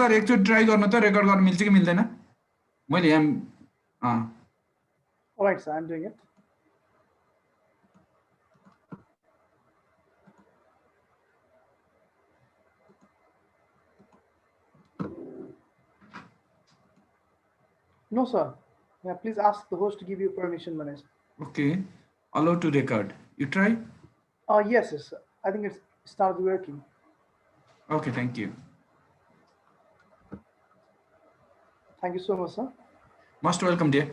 Sir एकचोटि try गर्नु त रेकर्ड गर्न मिल्छ कि मिल्दैन मैले यहाँ All right, sir, I'm doing it. No, sir. Yeah, please ask the host to give you permission, Manish. Okay, allow to record. You try? Yes, yes, sir. I think it's started working. Okay, thank you. Thank you so much, sir. Most welcome, dear.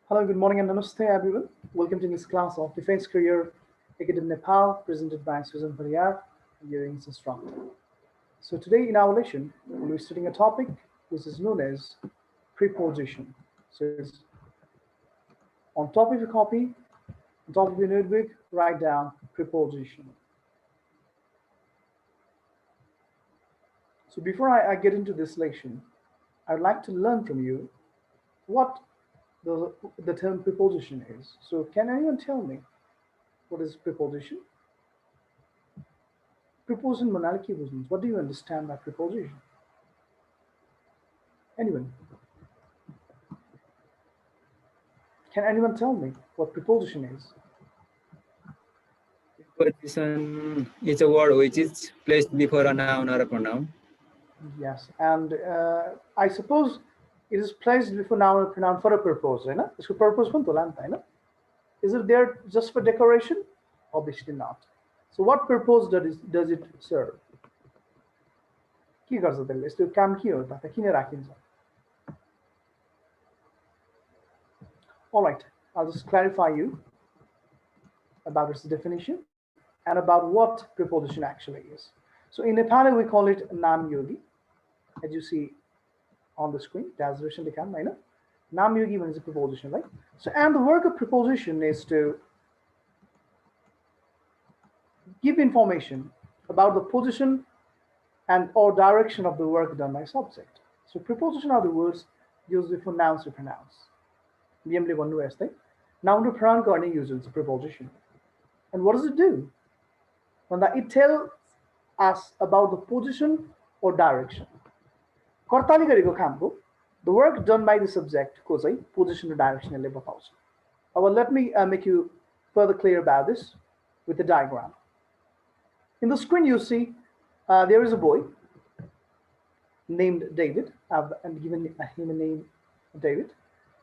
Hello, good morning and namaste, everyone. Welcome to this class of Defense Career Academy Nepal, presented by Susan Pariyar, Greatings instructor. So today in our lesson, we'll be studying a topic which is known as preposition. So it's on top of your copy, on top of your notebook, write down preposition. So before I get into this lesson, I'd like to learn from you what the term preposition is. So can anyone tell me what is preposition? Preposition monarchy business. What do you understand by preposition? Anyone? Can anyone tell me what preposition is? Preposition is a word which is placed before a noun or a pronoun. Yes, and I suppose it is placed before noun or pronoun for a purpose, right? Its purpose is it there just for decoration? Obviously not. So what purpose does it serve? के गर्छ त्यसले यस्तो काम के हो त किन राखिन्छ? All right, I'll just clarify you about its definition and about what preposition actually is. So in Nepali we call it Nam Yogi, as you see on the screen. That's recently come, right? Nam Yogi is a preposition, right? So and the work of preposition is to give information about the position and or direction of the work done by subject. So preposition are the words used before nouns or pronouns. Noun to pronoun garden uses preposition. And what does it do? It tells us about the position or direction. The work done by the subject position or direction. Well, let me make you further clear about this with the diagram. In the screen you see there is a boy named David. I've given him a name, David.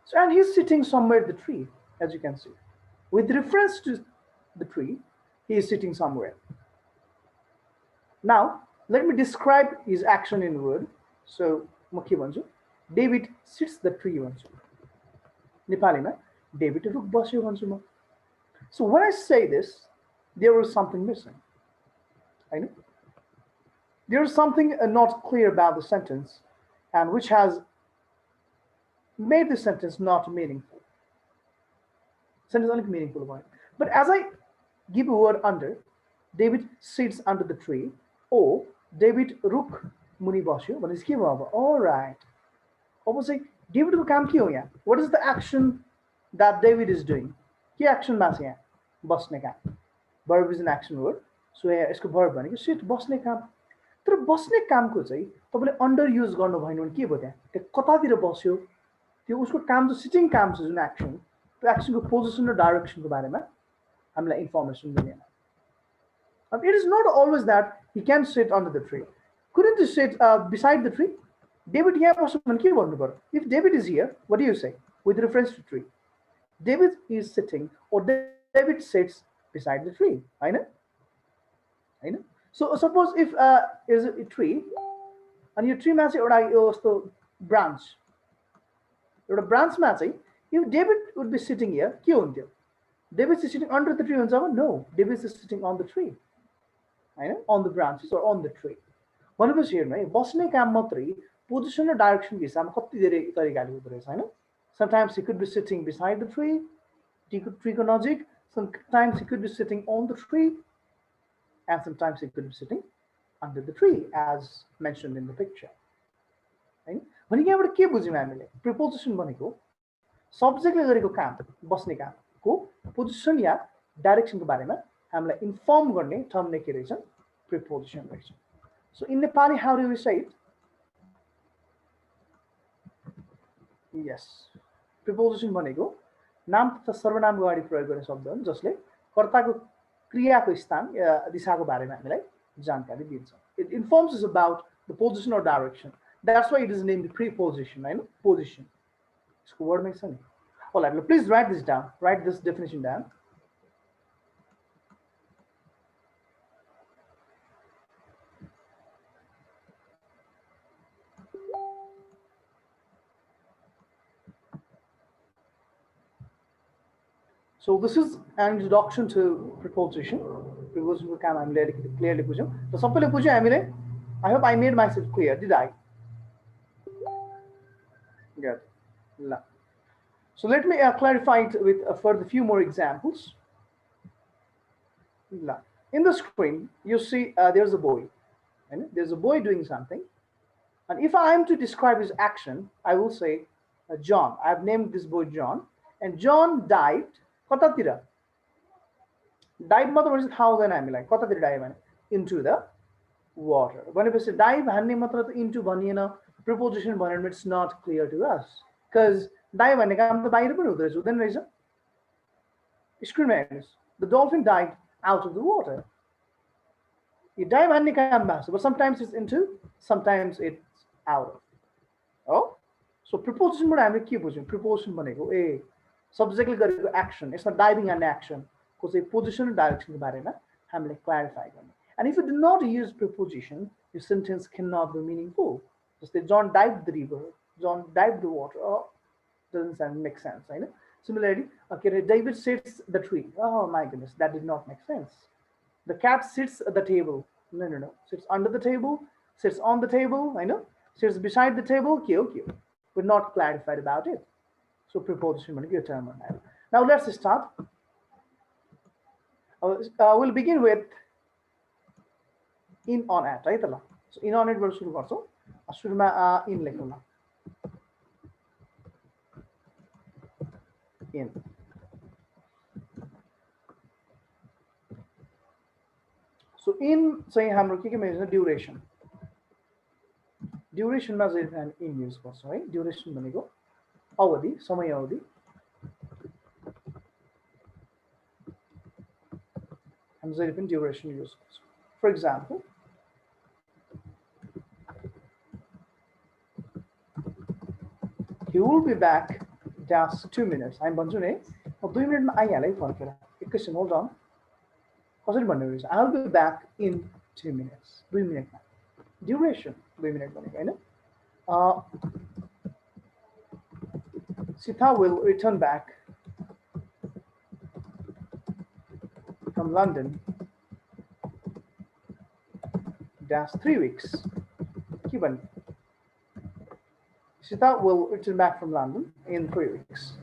So, and he's sitting somewhere at the tree, as you can see. With reference to the tree, he is sitting somewhere. Now, let me describe his action in word. So, David sits the tree. Nepali, David ruk basyo. So, when I say this, there was something missing. I know. There is something not clear about the sentence and which has made the sentence not meaningful. Sentence only meaningful. But as I give a word under, David sits under the tree, or David ruk muni basyo. All right. Obviously, David ko kaam kya ho yaha? What is the action that David is doing? Kya action ma se yaha? Basne kaam. Verb is an action word. So यसको verb भनेको sit बस्ने काम. तर बस्ने कामको चाहिँ तपाईले under use गर्नु भएन भने के भयो त्यहाँ? त्यो कतातिर बस्यो? त्यो उसको काम जो सिटिङ काम छ जुन एक्सन, त्यो एक्सनको पोजिसन र डाइरेक्सनको बारेमा हामीलाई इन्फर्मेसन मिलेन. It is not always that he can sit under the tree. Couldn't he sit beside the tree? David यहाँ बस्यो भने के भन्नु पर्यो? If David is here, what do you say with reference to tree? David is sitting or David sits beside the tree. Hahn? So suppose if is a tree and your tree match or branch. Your branch match, if David would be sitting here, David is sitting under the tree. No, David is sitting on the tree. On the branches or on the tree. One of us here, Bosne Kam position or direction is sometimes he could be sitting beside the tree, trigonogic, sometimes he could be sitting on the tree. And sometimes it could be sitting under the tree, as mentioned in the picture. Right? भने यहाँबाट के बुझ्यौँ हामीले preposition भनेको सब्जेक्टले गरेको काम बस्ने कामको position या डाइरेक्सनको बारेमा हामीलाई इन्फर्म गर्ने टर्म नै के रहेछ प्रिपोजिसन रहेछ सो इन नेपाली हाउ डु वी से इट यस प्रिपोजिसन भनेको नाम तथा सर्वनामको अगाडि प्रयोग गर्ने शब्द हुन् जसले कर्ताको क्रियाको स्थान या दिशाको बारेमा हामीलाई जानकारी दिन्छ it informs us about the position or direction that's why it is named preposition हैन पोजिसन इसको वर्ड में छ नि All right, please write this down. Write this definition down. So this is an introduction to preposition. Preposition को काम हामीले अलिकति clearly बुझ्यौँ र सबैले बुझ्यो हामीले I hope I made myself clear. Did I? Good. ल So let me clarify it with further few more examples. In the screen, you see there's a boy. And there's a boy doing something. And if I am to describe his action, I will say John. I have named this boy John. And John dived. Katatira. Dive mother is how then I'm like Katatira dive into the water. When we say dive, into bhanina preposition bhanina it's not clear to us. Because dive भन्ने काम त बाहिर पनि हुँदो रहेछ हुँदैन रहेछ स्क्रिनमा हेर्नुस् the dolphin dived out of the water yo dive भन्ने काम भएको छ but sometimes it's into sometimes it's out of oh so preposition बाट हामीले के बुझ्यौँ preposition भनेको सब्जेक्टले गरेको एक्सन यसमा डाइभिङ एन्ड एक्सन को चाहिँ पोजिसन र डाइरेक्सनको बारेमा हामीले क्ल्यारिफाई गर्ने and if you do not use preposition your sentence cannot be meaningful जस्तै John dived the river John dived the water doesn't make sense, right? Similarly, okay, David sits the tree. Oh my goodness, that did not make sense. The cat sits at the table. No. Sits under the table, sits on the table, I know. Sits beside the table, okay. But not clarified about it. So preposition will be a term on that. Now let's start. We'll begin with in on at, right? So in on it will suru garchau. Suruma in lekhaula. In. So in चाहिँ हाम्रो के major duration ड्युरेसनमा चाहिँ हामी इन use गर्छौँ है duration भनेको अवधि समय अवधि हामी जहिले पनि ड्युरेसन युज गर्छौँ for example he will be back just 2 minutes. I'm भन्छु नि म 2 मिनेटमा आइहाले फर्केर एकैछिन होल्ड अन कसरी भन्नु रहेछ I will be back in 2 minutes 2 मिनेटमा duration 2 minute भनेको हैन Sita will return back from London dash 3 weeks के भन्नु Sita will return back from London in 3 weeks.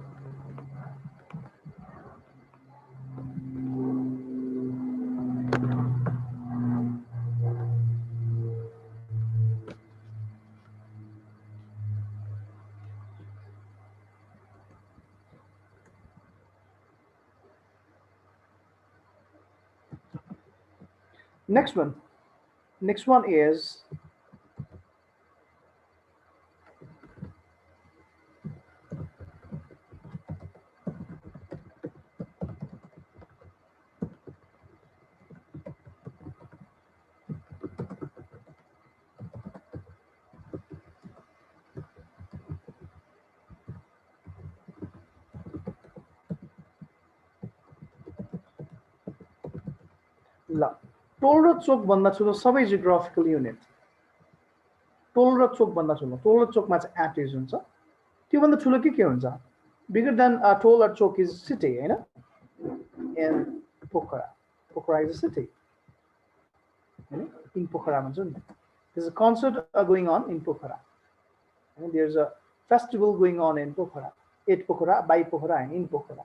Next one is ल टोल र चोक भन्दा ठुलो सबै जियोग्राफिकल युनिट टोल र चोक भन्दा ठुलो टोल र चोकमा चाहिँ एट युज हुन्छ त्यो भन्दा ठुलो के हुन्छ बिगर देन टोल र चोक इज सिटी हैन in Pokhara is a city हैन इन पोखरा भन्छ नि there is a concert going on in Pokhara हैन there is a festival going on in Pokhara at Pokhara by Pokhara हैन इन पोखरा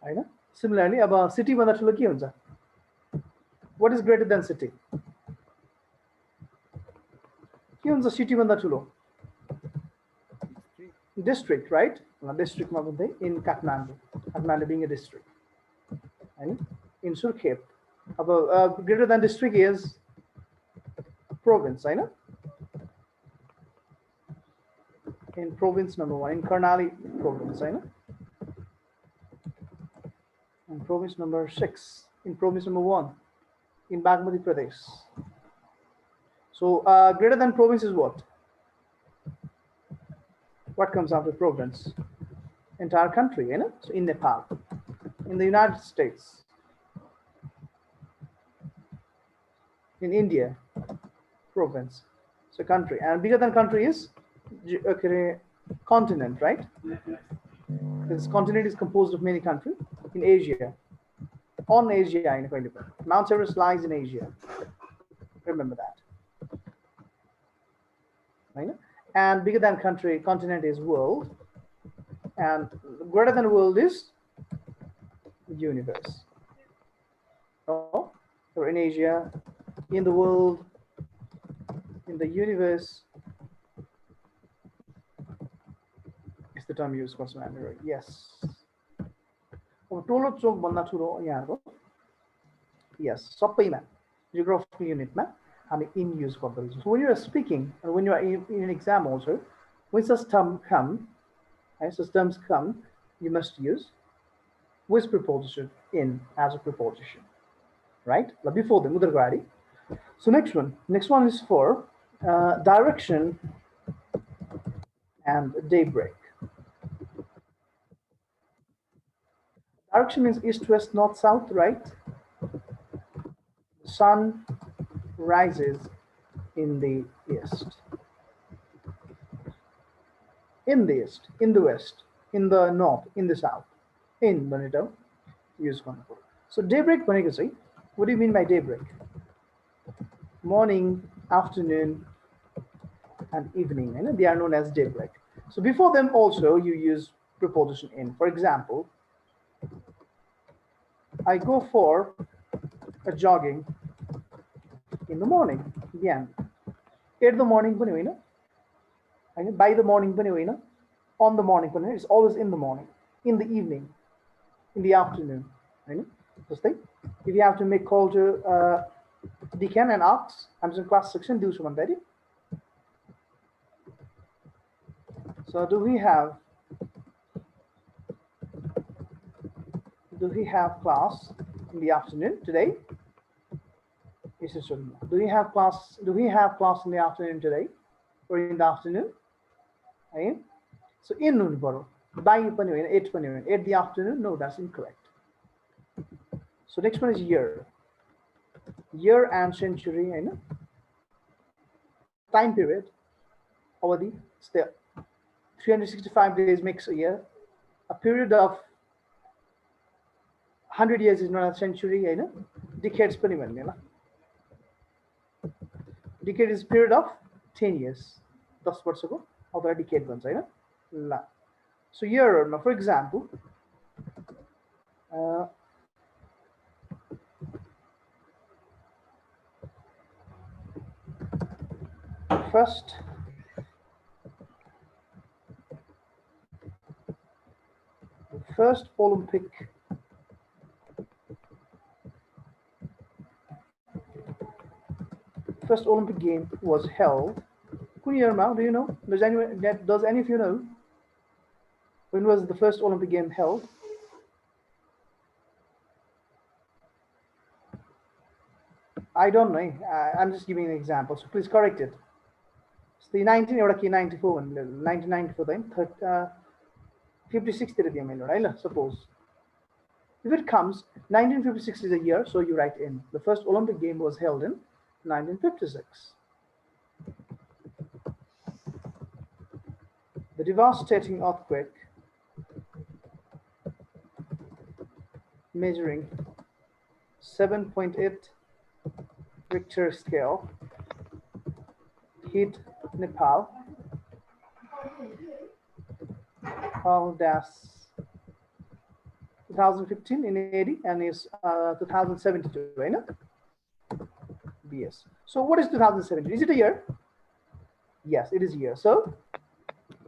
हैन सिमिलरली अब सिटी भन्दा ठुलो के हुन्छ What is greater than city? के हुन्छ सिटी भन्दा ठुलो district, right? District in Kathmandu being a district. And in Surkhet, greater than district is province, I know. In province number 1, in Karnali province, I know. And province number 6, in province number 1, in Bagmati Pradesh. So greater than province is what? What comes after province? Entire country, you know? So in Nepal, in the United States, in India, province, so country. And bigger than country is continent, right? This continent is composed of many countries. In Asia, on Asia, in Mount Everest lies in Asia. Remember that. Right? And bigger than country, continent is world. And greater than world is universe. So in Asia, in the world, in the universe, is the term used for Android. Yes. Yes. Geographical unit in use for those. So when you are speaking and when you are in an exam also, when such terms come, you must use with preposition in as a preposition, right? Before the Mudargari. So next one is for direction and daybreak. Direction means east, west, north, south, right? The sun rises in the east. In the east, in the west, in the north, in the south. In Bonito, use one. So daybreak, what do you mean by daybreak? Morning, afternoon, and evening, and they are known as daybreak. So before them also you use preposition in. For example, I go for a jogging in the morning. Again, at the morning, by the morning, on the morning, it's always in the morning, in the evening, in the afternoon. If you have to make call to Deacon and Ox, I'm in class section, do someone ready. So do we have class in the afternoon today? Do we have class in the afternoon today or in the afternoon? Right? So in noon by 8 at the afternoon, no, that's incorrect. So next one is year and century, I know. Time period, avadhi, it's there. 365 days makes a year. A period of 100 years is not a century, I know. Decades, decade is a period of 10 years. 10 वर्ष को अथवा decade भन्छ हैन ल. So year, for example, first Olympic game was held. Do you know? Does any of you know? When was the first Olympic game held? I don't know. I'm just giving an example, so please correct it. It's the 1994 then 56 suppose. If it comes 1956 is a year, so you write in. The first Olympic game was held in 1956. The devastating earthquake measuring 7.8 Richter scale hit Nepal. That's 2015 in AD and is 2072, right? BS. So what is 2017? Is it a year? Yes, it is a year. So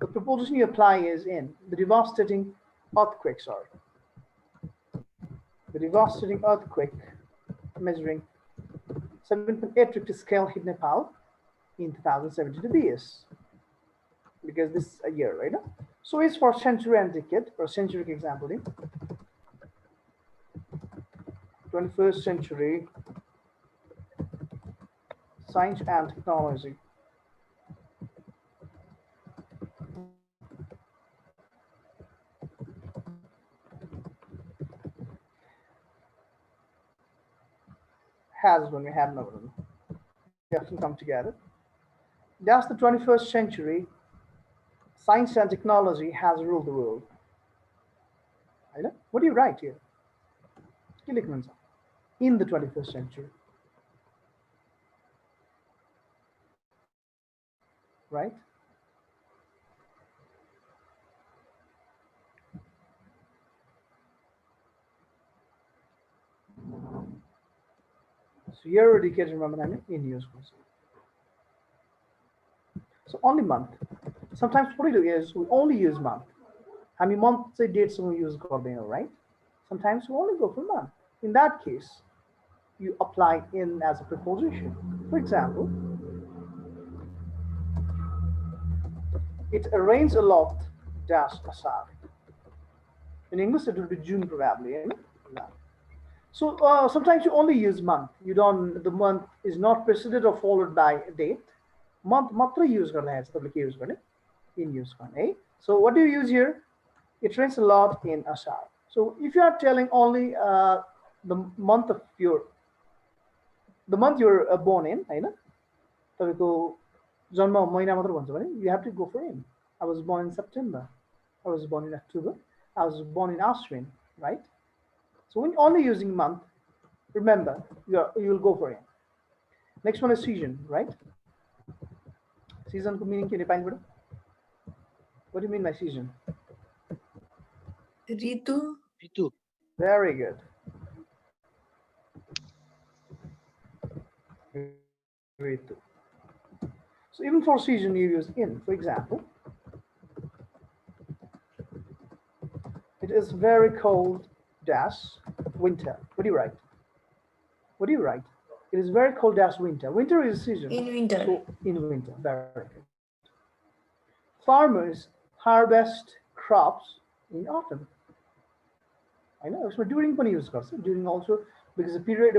The preposition you apply is in. The devastating earthquake, sorry. The devastating earthquake measuring 7.8 Richter scale hit Nepal in 2017 BS. Because this is a year, right? So it's for century and decade, or century example. 21st century science and technology. Has when we have no one. They often come together. That's the 21st century. Science and technology has ruled the world. I know. What do you write here? In the 21st century. Right? So year or decade, remember, in years. So only month. Sometimes what we do is we only use month. How many months say dates we use Gordino, right? Sometimes we only go for month. In that case, you apply in as a preposition. For example, it rains a lot dash asar. In English, it will be June probably. So sometimes you only use month. You don't. The month is not preceded or followed by a date. Month matra use garna hai table ke use garne in use garne. So what do you use here? It rains a lot in Asar. So if you are telling only the month of your you're born in, हैन तपाईको जन्म महिना मात्र भन्छ भने you have to go for in. I was born in September. I was born in October. I was born in Ashwin, right? So when only using month, remember you will go for in. Next one is season, right? Season ko meaning ke Nepali bada? What do you mean by season? Ritu. Ritu. Very good. Ritu. So even for season you use in. For example, it is very cold dash winter. What do you write? What do you write? It is very cold dash winter. Winter is season. In winter. So in winter. Very good. Farmers harvest crops in autumn. I know. So during पनि use गर्छ. During also because the period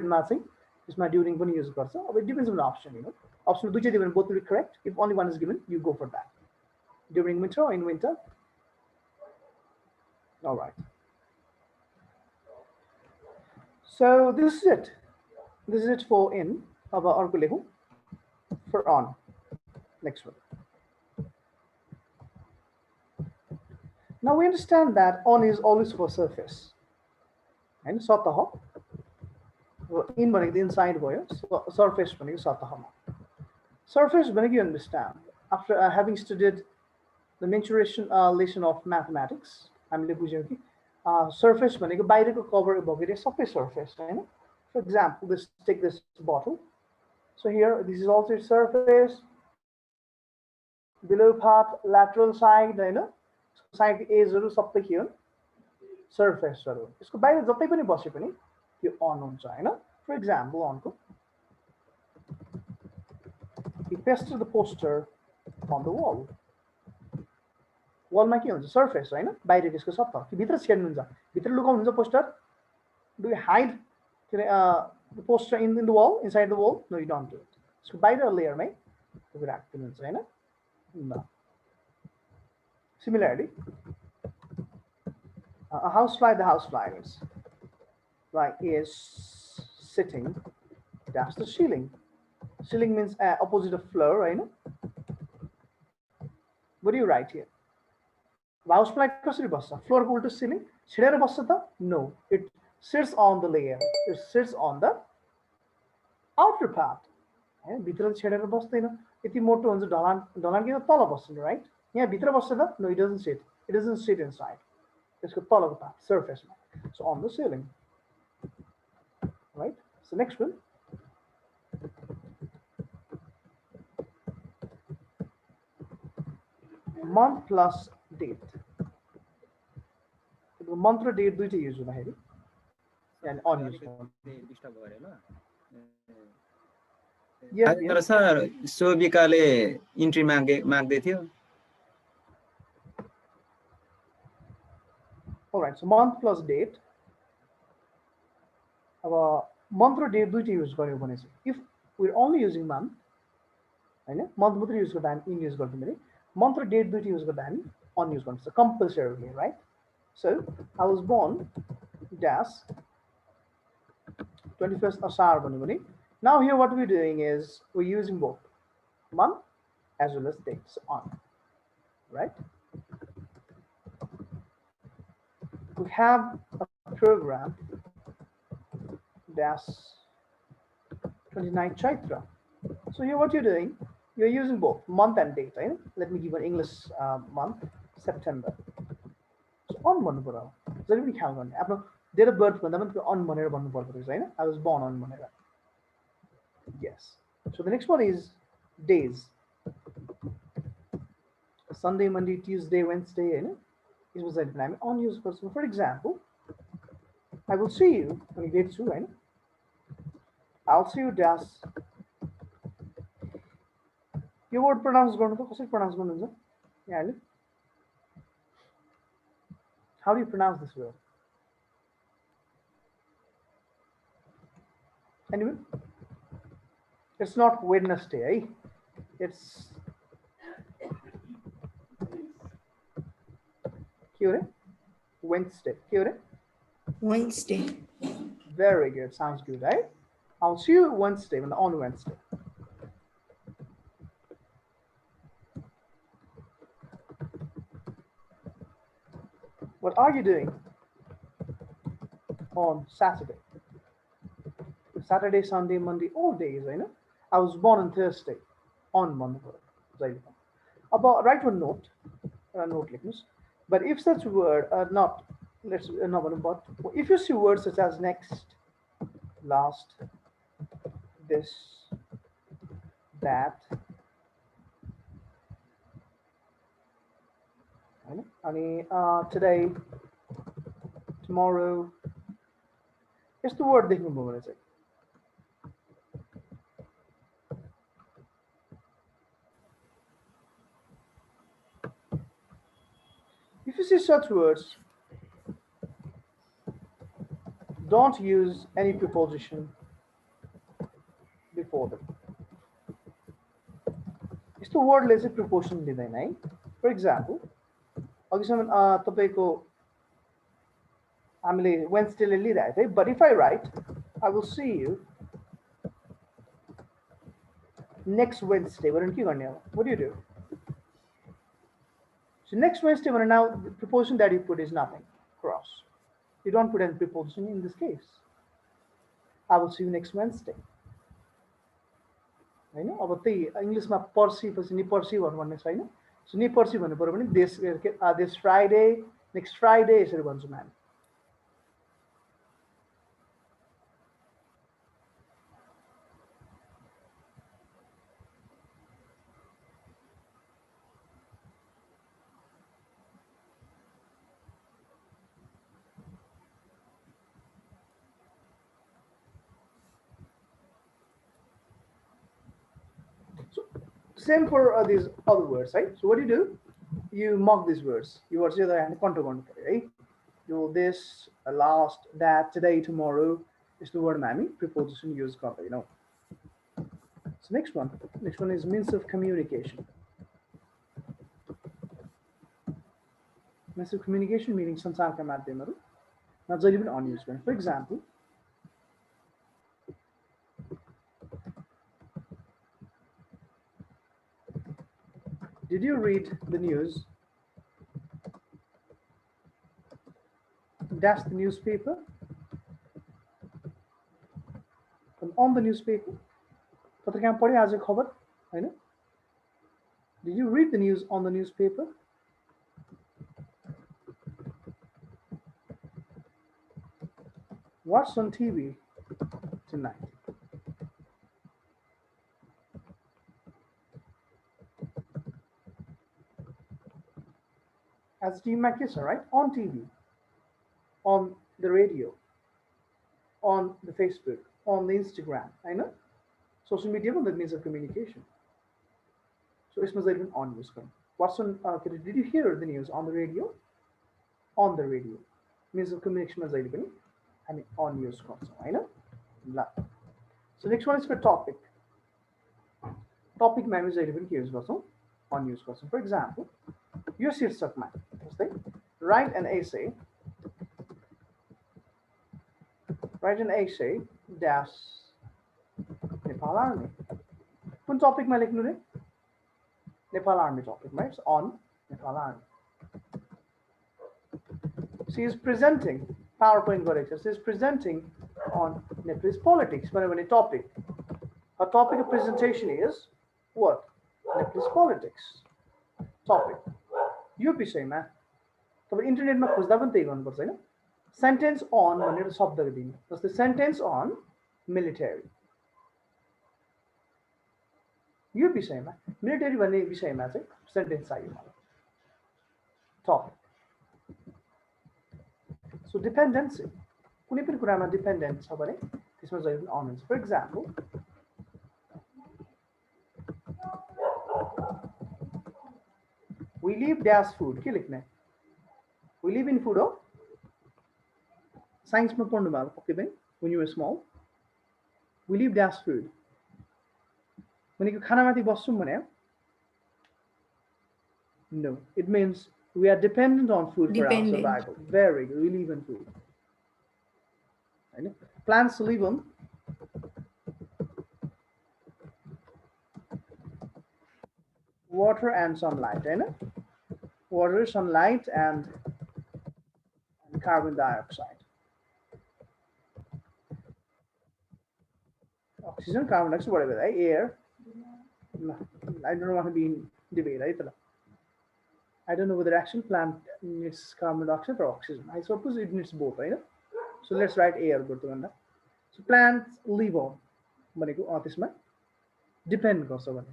मा चाहिँ यसमा during पनि use गर्छ. It depends on the option, you know. Option दुईटै दियो भने both will be correct. If only one is given, you go for that. During winter or in winter. All right. So this is it. This is it for in. अब अर्को लेखौँ. For on. Next one. Now we understand that on is always for surface. And सतह. In भनेको inside भयो. Surface भनेको सतहमा. Surface भनेको you understand. After having studied the mensuration lesson of mathematics, हामीले बुझ्यौँ कि surface भनेको बाहिरको cover भएको सबै surface Hahn. For example, let's take this bottle. So here, this is also surface. Below part, lateral side, Hahn. Side edgeहरु सबै के हो? Surfaceहरु. यसको बाहिर जतै पनि बसे पनि यो on हुन्छ हैन. For example, on को we pasted the poster on the wall. Wall मा के हुन्छ? Surface हैन. बाहिर त्यसको सतह. कि भित्र छेड्नुहुन्छ? भित्र लुकाउनुहुन्छ poster? Do you hide the poster in the wall, inside the wall? No, you don't do it. So बाहिर layer मै राख्दिनुहुन्छ हैन. No. Similarly, a housefly, the housefly is sitting. That's the ceiling. Ceiling means opposite of floor, right? What do you write here? Housefly कसरी बस्छ? Floor को उल्टो ceiling छिडेर बस्छ त? No, it sits on the layer. It sits on the outer part. हैन भित्र छिडेर बस्दैन. यति मोटो हुन्छ ढलान किन तल बस्छ, right? यहाँ भित्र बस्छ त? No, it doesn't sit. It doesn't sit inside. त्यसको तलको part, surface. So on the ceiling. Right? So next one. month plus date. Month र date दुईटै युज हुँदाखेरि यानी on use गर्नु. डिस्टर्ब गरे ल Yes, तर yes. सर सोभिकाले इन्ट्री माग्दै थियो. All right, so month plus date. अब month र date दुईटै युज गर्यो भने चाहिँ if we're only using month हैन month मात्र युज गर्दा हामी in युज गर्छौं भने month र date दुईटै युज गर्दा हामी on युज गर्नुपर्छ compulsorily, right? So I was born dash 21st Asar भन्नु भने now here what we're doing is we're using both month as well as dates on, right? We have a program dash 29 Chaitra. So here what you're doing, you're using both month and date, right? Let me give an English month, September. So on भन्नु पर्यो. जहिले पनि ख्याल गर्ने. आफ्नो date of birth भन्दा पनि on भनेर भन्नु पर्दो रहेछ हैन? I was born on भनेर. Yes. So the next one is days. Sunday, Monday, Tuesday, Wednesday, हैन? यसमा चाहिँ हामी on use गर्छौं. For example, I will see you when you get to, Hahn? I'll see you dash. Yo word pronounce गर्नु त कसरी pronounce गर्नुहुन्छ? यहाँले? How do you pronounce this word? Anyone? It's not Wednesday, eh? It's Wednesday. Wednesday. Very good. Sounds good, right? I'll see you Wednesday, on Wednesday. What are you doing on Saturday? Saturday, Sunday, Monday, all days, I know. I was born on Thursday, on Monday. About write a note, but if such word are not, let's no, but if you see words such as next, last, this, that, today, tomorrow, it's the word देख्नु भयो भने चाहिँ if you see such words, don't use any preposition before them. It's the word lazy preposition दिँदैन. For example, अघिसम्म तपाईको हामीले Wednesday ले लिइरहेको थिए, but if I write, I will see you next Wednesday. What do you do? So next Wednesday, now the preposition that you put is nothing, cross. You don't put any preposition in this case. I will see you next Wednesday. I know about the English ma पर्सी पछि नि पर्सी भन्ने छैन. So नि पर्सी भन्नु पर्यो भने this Friday, next Friday यसरी भन्छौँ हामी. Same for these other words, right? So what do? You mock these words. You are saying right? You this, last, that, today, tomorrow is the word mammy preposition use you know. So next one is means of communication. Means of communication meaning sansar ka madhyamharu. Now just even on use. For example, did you read the news? That's the newspaper. And on the newspaper. Did you read the news on the newspaper? What's on TV tonight? as team kids, right? On TV, on the radio, on the Facebook, on the Instagram. I know social media the means of communication. So it's even on use. What's on? Did you hear the news on the radio? On the radio, means of communication is available. I mean on use. I know. So next one is for topic. Topic man is available here is also on use. For example, your shirsak man. Write an essay. Write an essay dash Nepal Army. Kun topic ma lekhnu re? Nepal Army topic, right? It's on Nepal Army. She is presenting PowerPoint corrector. She is presenting on Nepalese politics. When a topic, her topic of presentation is what? Nepalese politics. Topic. यो विषयमा तपाईं इन्टरनेटमा खोज्दा पनि त्यही गर्नुपर्छ हैन sentence अन भनेर शब्दहरु दिनु जस्तै सेन्टेन्स अन मिलिटरी यो विषयमा मिलिटरी भन्ने विषयमा चाहिँ सेन्टेन्स चाहियो मलाई टपिक सो डिपेन्डेन्सी कुनै पनि कुरामा डिपेन्डेन्ट छ भने त्यसमा जहिले पनि अन हुन्छ for example we live dash food के लेख्ने we live in food हो साइन्स में पढ्नु भएको पक्कै पनि when you were small we live dash food भनेको खानामाथि बस्छौं भने no it means we are dependent on food for our survival very good we live in food Hahn plants live on water and sunlight, right? Water, sunlight, and carbon dioxide. Oxygen, carbon dioxide, whatever, right? Air. No, I don't want to be in debate, right? I don't know whether actual plant needs carbon dioxide or oxygen. I suppose it needs both, right? So let's write air. So plants live on. Depend on.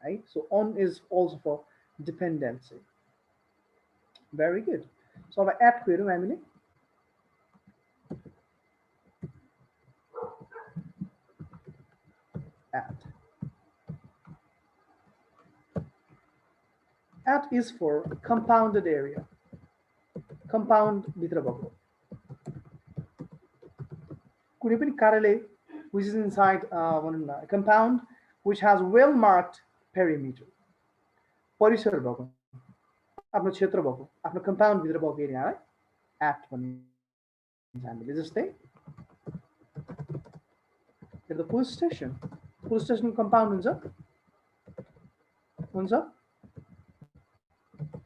Right? So on is also for dependency. Very good. So अब at query हामीले at is for compounded area. Compound भित्र भएको कुनै पनि कार्यालय which is inside a compound which has well marked perimeter. परिसर भएको आफ्नो क्षेत्र भएको आफ्नो कम्पाउन्ड भित्र भएको एरियालाई एट भनिन्छ हामीले जस्तै the police station कम्पाउन्ड हुन्छ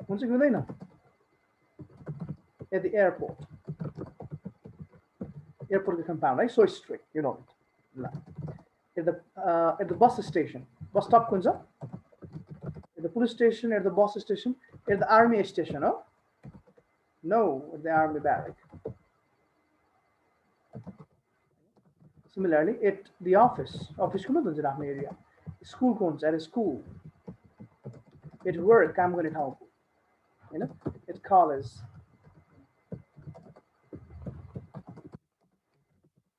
कि हुँदैन at the airport the compound, right? So strict, you know it. At the bus station, bus stop kunja, at the police station, at the bus station, at the army station, no? No, at the army barrack. Similarly, at the office kuma dunja rafne area. School kunja, at a school. At work, I'm going to help. You know, at college.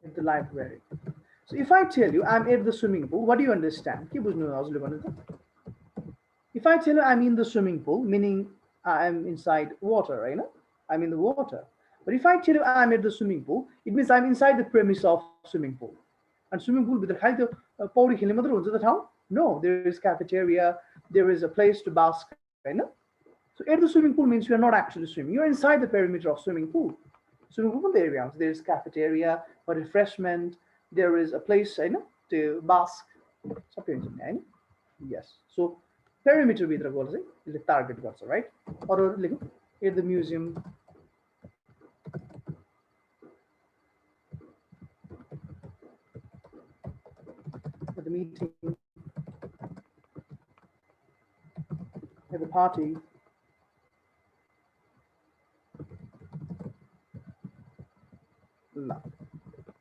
At the library. So if I tell you I'm at the swimming pool, what do you understand? If I tell you I'm in the swimming pool, meaning I'm inside water, right? I'm in the water. But if I tell you I'm at the swimming pool, it means I'm inside the premise of swimming pool. And swimming pool, no, there is cafeteria, there is a place to bask, right? So at the swimming pool means you're not actually swimming. You're inside the perimeter of swimming pool. Swimming pool area, there is cafeteria for refreshment. There is a place, to bask. Yes. So perimeter bhitra golcha is the target garcha, right? Or at the museum. At the meeting. At the party.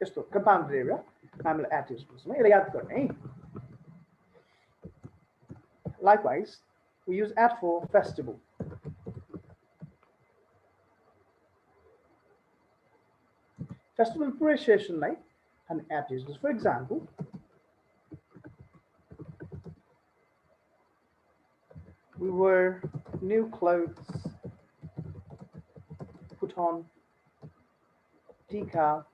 यस्तो compounded area हामीले at use गर्छौं यसलाई याद गर्ने है likewise we use at for festival Festival appreciation-लाई हामी at use गर्छौँ. For example, we wear new clothes, put on tikka,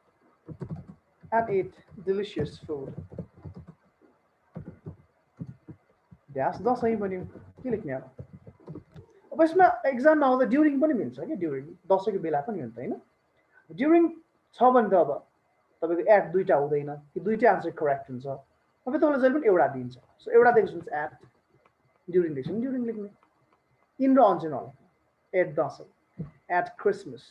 and eat delicious food. That's Dashain बन्यो. के लेख्ने अब? अब यसमा एक्जाममा आउँदा ड्युरिङ पनि मिल्छ क्या, ड्युरिङ दसैँको बेला पनि हुन्छ हैन. ड्युरिङ छ भने त अब तपाईको एट दुईटा हुँदैन कि दुईटा आन्सर करेक्ट हुन्छ. अब तपाईलाई जहिले पनि एउटा दिन्छ. सो एउटा दिएको हुन्छ एट, ड्युरिङ दिएको छ ड्युरिङ लेख्ने. इन र अन चाहिँ नलेख्ने. At Dashain, at Christmas.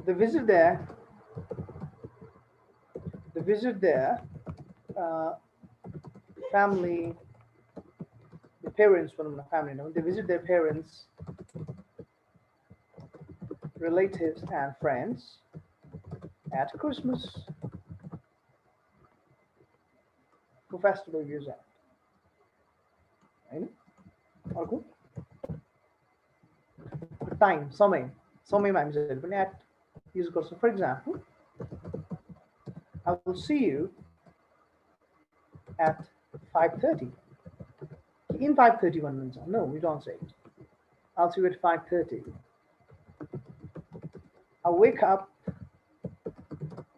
They visit their family, the parents from the family. No? They visit their parents, relatives, and friends at Christmas. For festival use that. Right? Arko? Time, समय हामीले पनि at use गर्छौँ. For example, I will see you at 5:30. In 5:30 भन्नुहुन्छ. No, we don't say it. I'll see you at 5:30. I wake up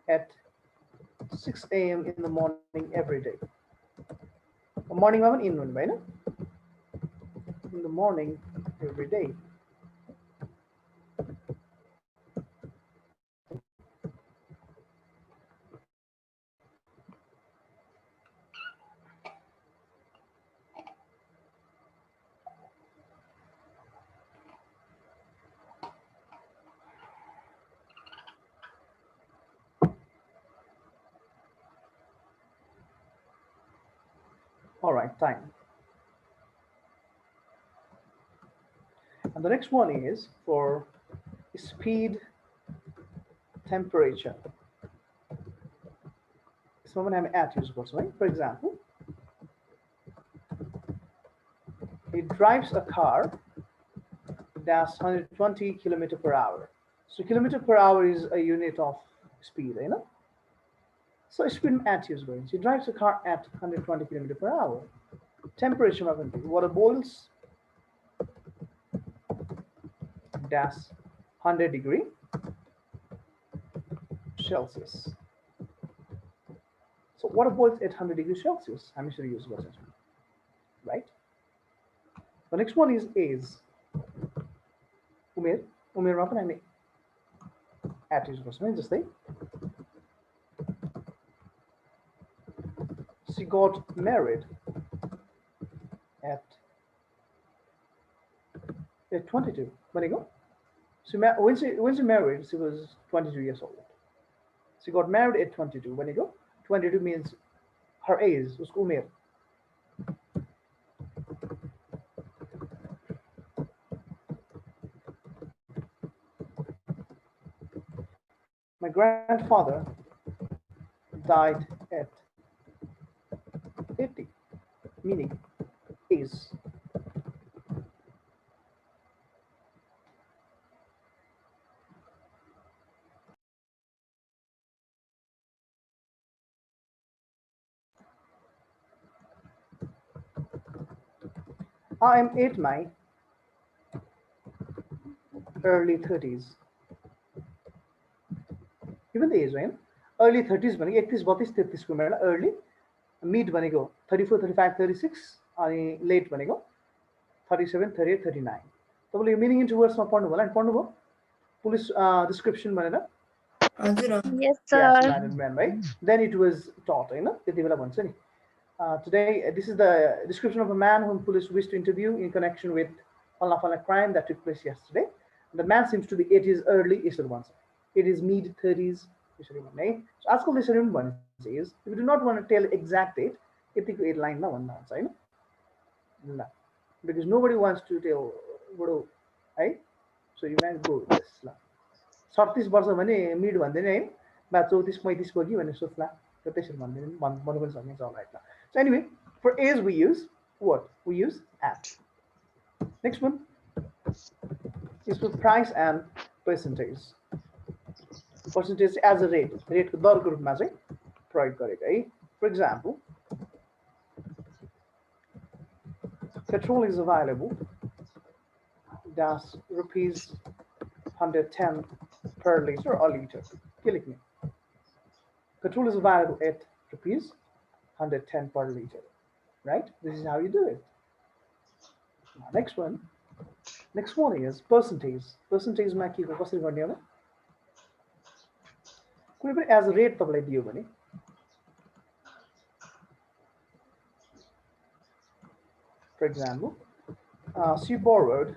at 6 a.m. in the morning every day. Morning मा पनि in भन्नु भएन? In the morning every day. All right, time. And the next one is for speed, temperature. This moment I'm at use also, right? For example, he drives a car that's 120 kilometer per hour. So kilometer per hour is a unit of speed, you know? So speed at use going. He drives a car at 120 kilometer per hour. Temperature water boils dash 100 degree Celsius. So water boils at 100 degrees Celsius. I'm sure you use what, right? The next one is Umer. Umer apa name? At use was just say. She got married at 22. When you go? So when she married, she was 22 years old. She got married at 22. When you go? 22 means her age was Umer. My grandfather died at 80, meaning is. I am at my early 30s. Even the age, right? Early 30s, 31, 32, 33 early. Mid 34, 35, 36, and late 37, 38, 39. So, meaning into words and police description. Yes, sir. Right? Then it was taught, today, this is the description of a man whom police wished to interview in connection with a crime that took place yesterday. The man seems to be 80s early, it is mid 30s. So ask all this one says, if you do not want to tell exact date, it's 8 line now one answer. because nobody wants to tell bro, right? So you might go with this. 37 वर्ष भने mid भन्दैन है, बा 34-35 को कि भन्ने सोच्ला, र त्यसरी भन्दैन भन्नु पनि सकिन्छ होला हैन. So anyway, for age we use what? We use at. Next one is for price and percentage. Percentage as a rate, rate को दरको रूपमा चाहिँ प्रयोग गरेको है. For example, petrol is available dash rupees 110 per liter or liter. के लेख्ने? Petrol is available at rupees 110 per liter. Right? This is how you do it. Now, next one is percentage. Percentage मा के कसरी गर्ने होला? कुनै पनि as a rate तपाईलाई दियो भने, for example, she borrowed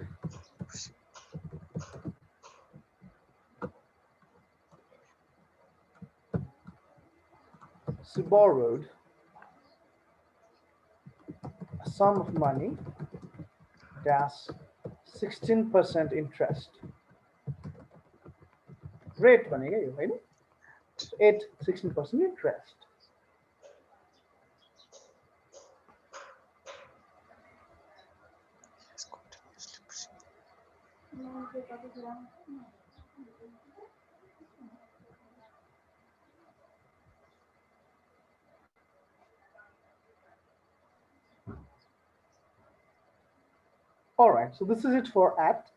a sum of money dash 16% interest. Rate बनेगा यो हैन? At 16% interest. All right, so this is it for at.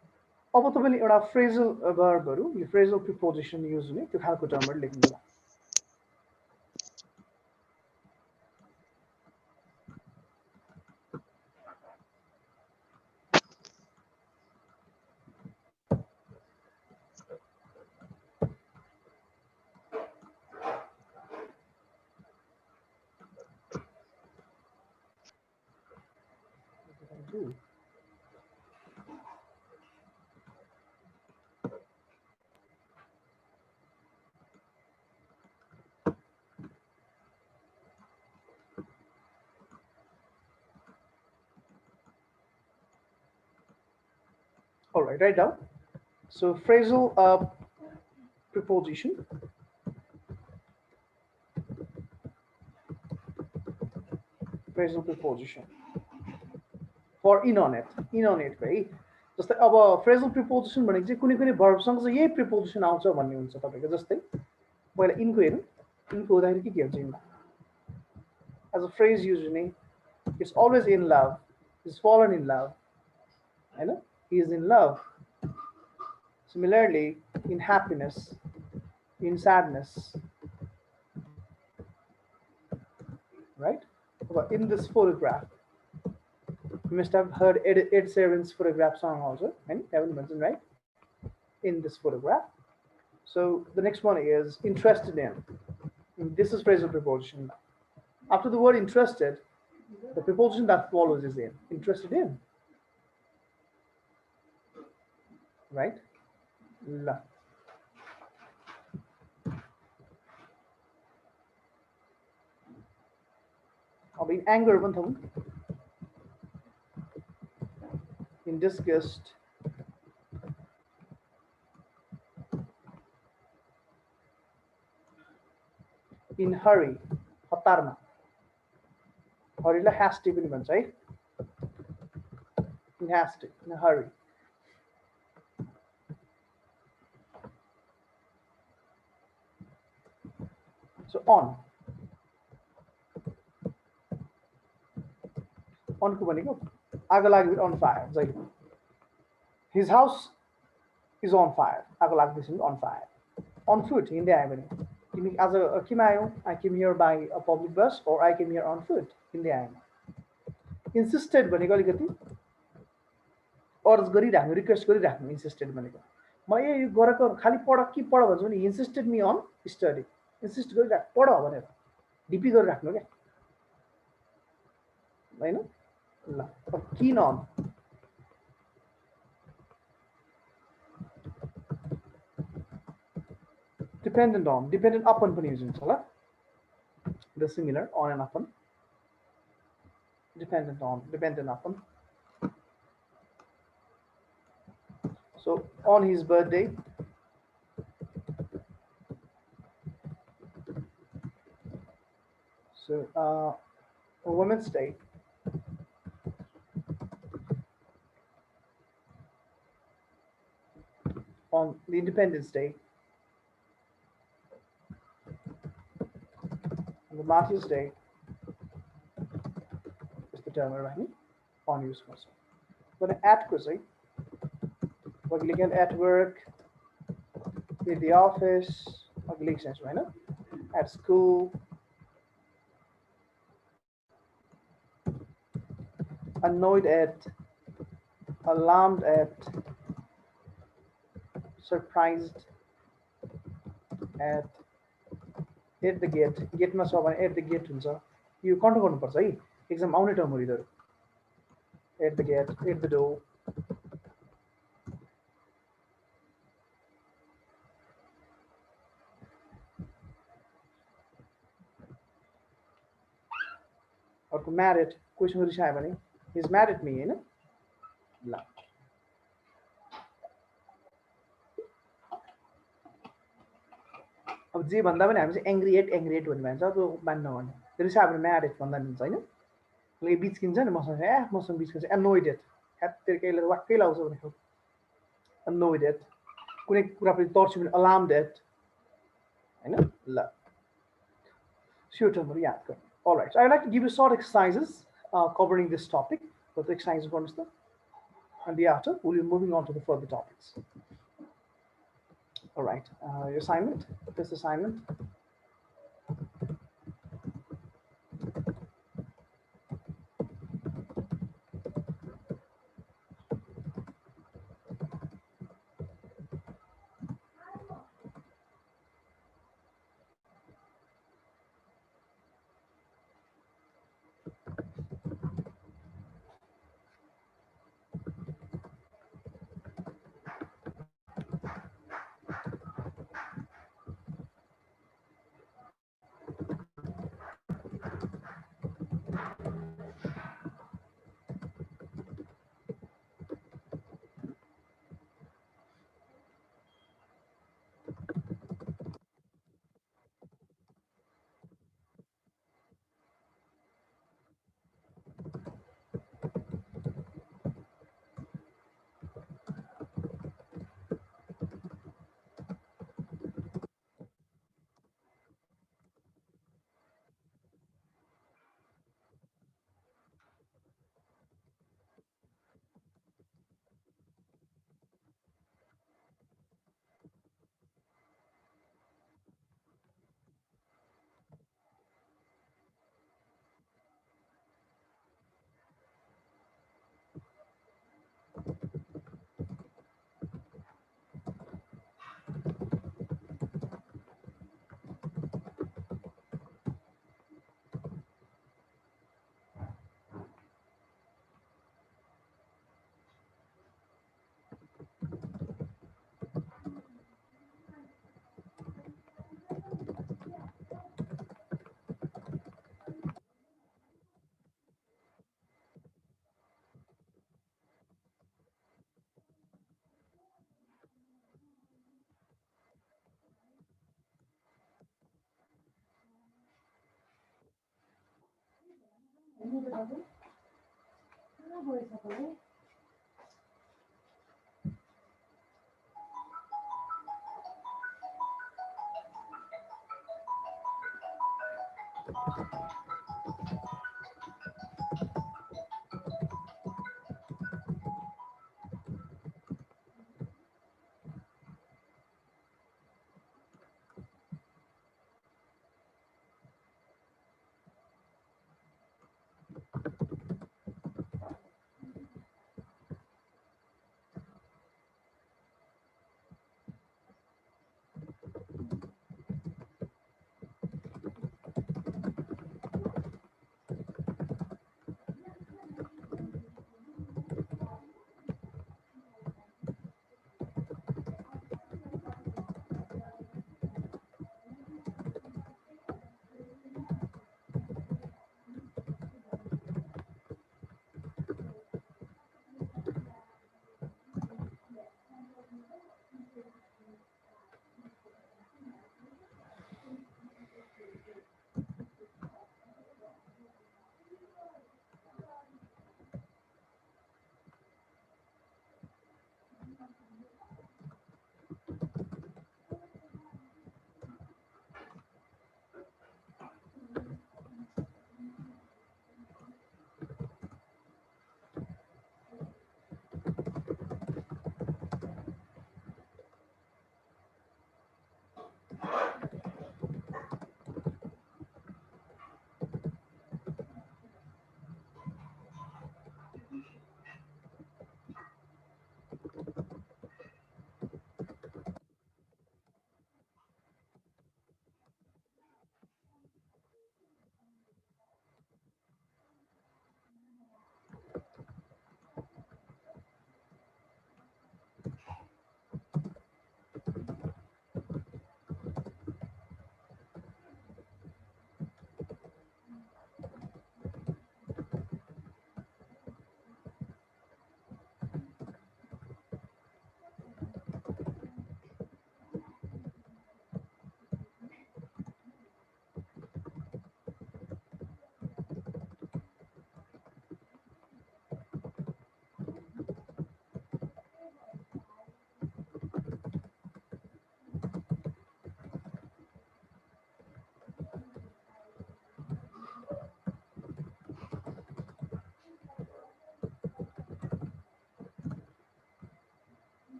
अब तपाईले एउटा phrasal verbहरु, यो phrasal preposition युज हुने त्यो खालको टर्महरु लेख्नु होला. All right, write down. So phrasal preposition. Phrasal preposition. For in on it है. जस्तै अब phrasal preposition भनेको चाहिँ कुनै कुनै verb सँग चाहिँ यही preposition आउँछ भन्ने हुन्छ तपाईको. जस्तै पहिला in को हेरौँ. in को हुँदाखेरि के हुन्छ in? As a phrase used हुने, it's always in love, it's fallen in love. Hahn? He is in love. Similarly, in happiness, in sadness, right? In this photograph, you must have heard Ed Sheeran's photograph song also, and haven't mentioned, right? In this photograph. So the next one is interested in. This is phrasal preposition. After the word interested, the preposition that follows is in. Interested in. Right? La. Or in anger, in disgust, in hurry, hatarma. Hurry la hasty पनि भन्छ है. In hasty, in a hurry. So on को भनेको आगो लाग्यो on fire. जहिले his house is on fire. आगो लाग्दैछ on fire. On foot हिँड्दै आयो भने तिमी आज केमा आयौ? I came here by a public bus or I came here on foot. हिँड्दै आएन. Insisted भनेको अलिकति अर्ज गरिराख्नु, रिक्वेस्ट गरिराख्नु. Insisted भनेको म यो गरेको खाली पढ कि पढ भन्छ भने he insisted me on study. Insist गरिराख पढ भनेर डिपी गरिराख्नु क्या हैन. ल keen on, dependent on, dependent upon पनि युज हुन्छ होला. The similar on and upon, dependent on, dependent upon. So on his birthday, so Women's Day, on the Independence Day, on the Martyrs' Day, is the term right? On use also. When at kusai, at work, in the office, right? At school, annoyed at, alarmed at, surprised at the gate. Gate ma छ भने at the gate हुन्छ. यो control गर्नुपर्छ है. Exam आउने टर्महरु यिनीहरु. At the gate, at the door. अर्को married, question रिसायो भने he's mad at me हैन. ल अब जे भन्दा पनि हामी चाहिँ angry at भन्ने भन्छ त्यो मान्न भने रिसायो भने mad at भन्दा हुन्छ हैन. ले बीच किन्छ नि मसँग बीच किन्छ annoyed at ह्यात्तेर केले वाक्कै लाउँछ भनेको annoyed at कुनै कुरा पनि तर्स्यो भने alarmed at हैन. ल त्यो टर्महरु याद गर्नु. All right, so I'd like to give you short exercises covering this topic. So the exercises for understand, and thereafter we'll be moving on to the further topics. All right, your assignment, this assignment.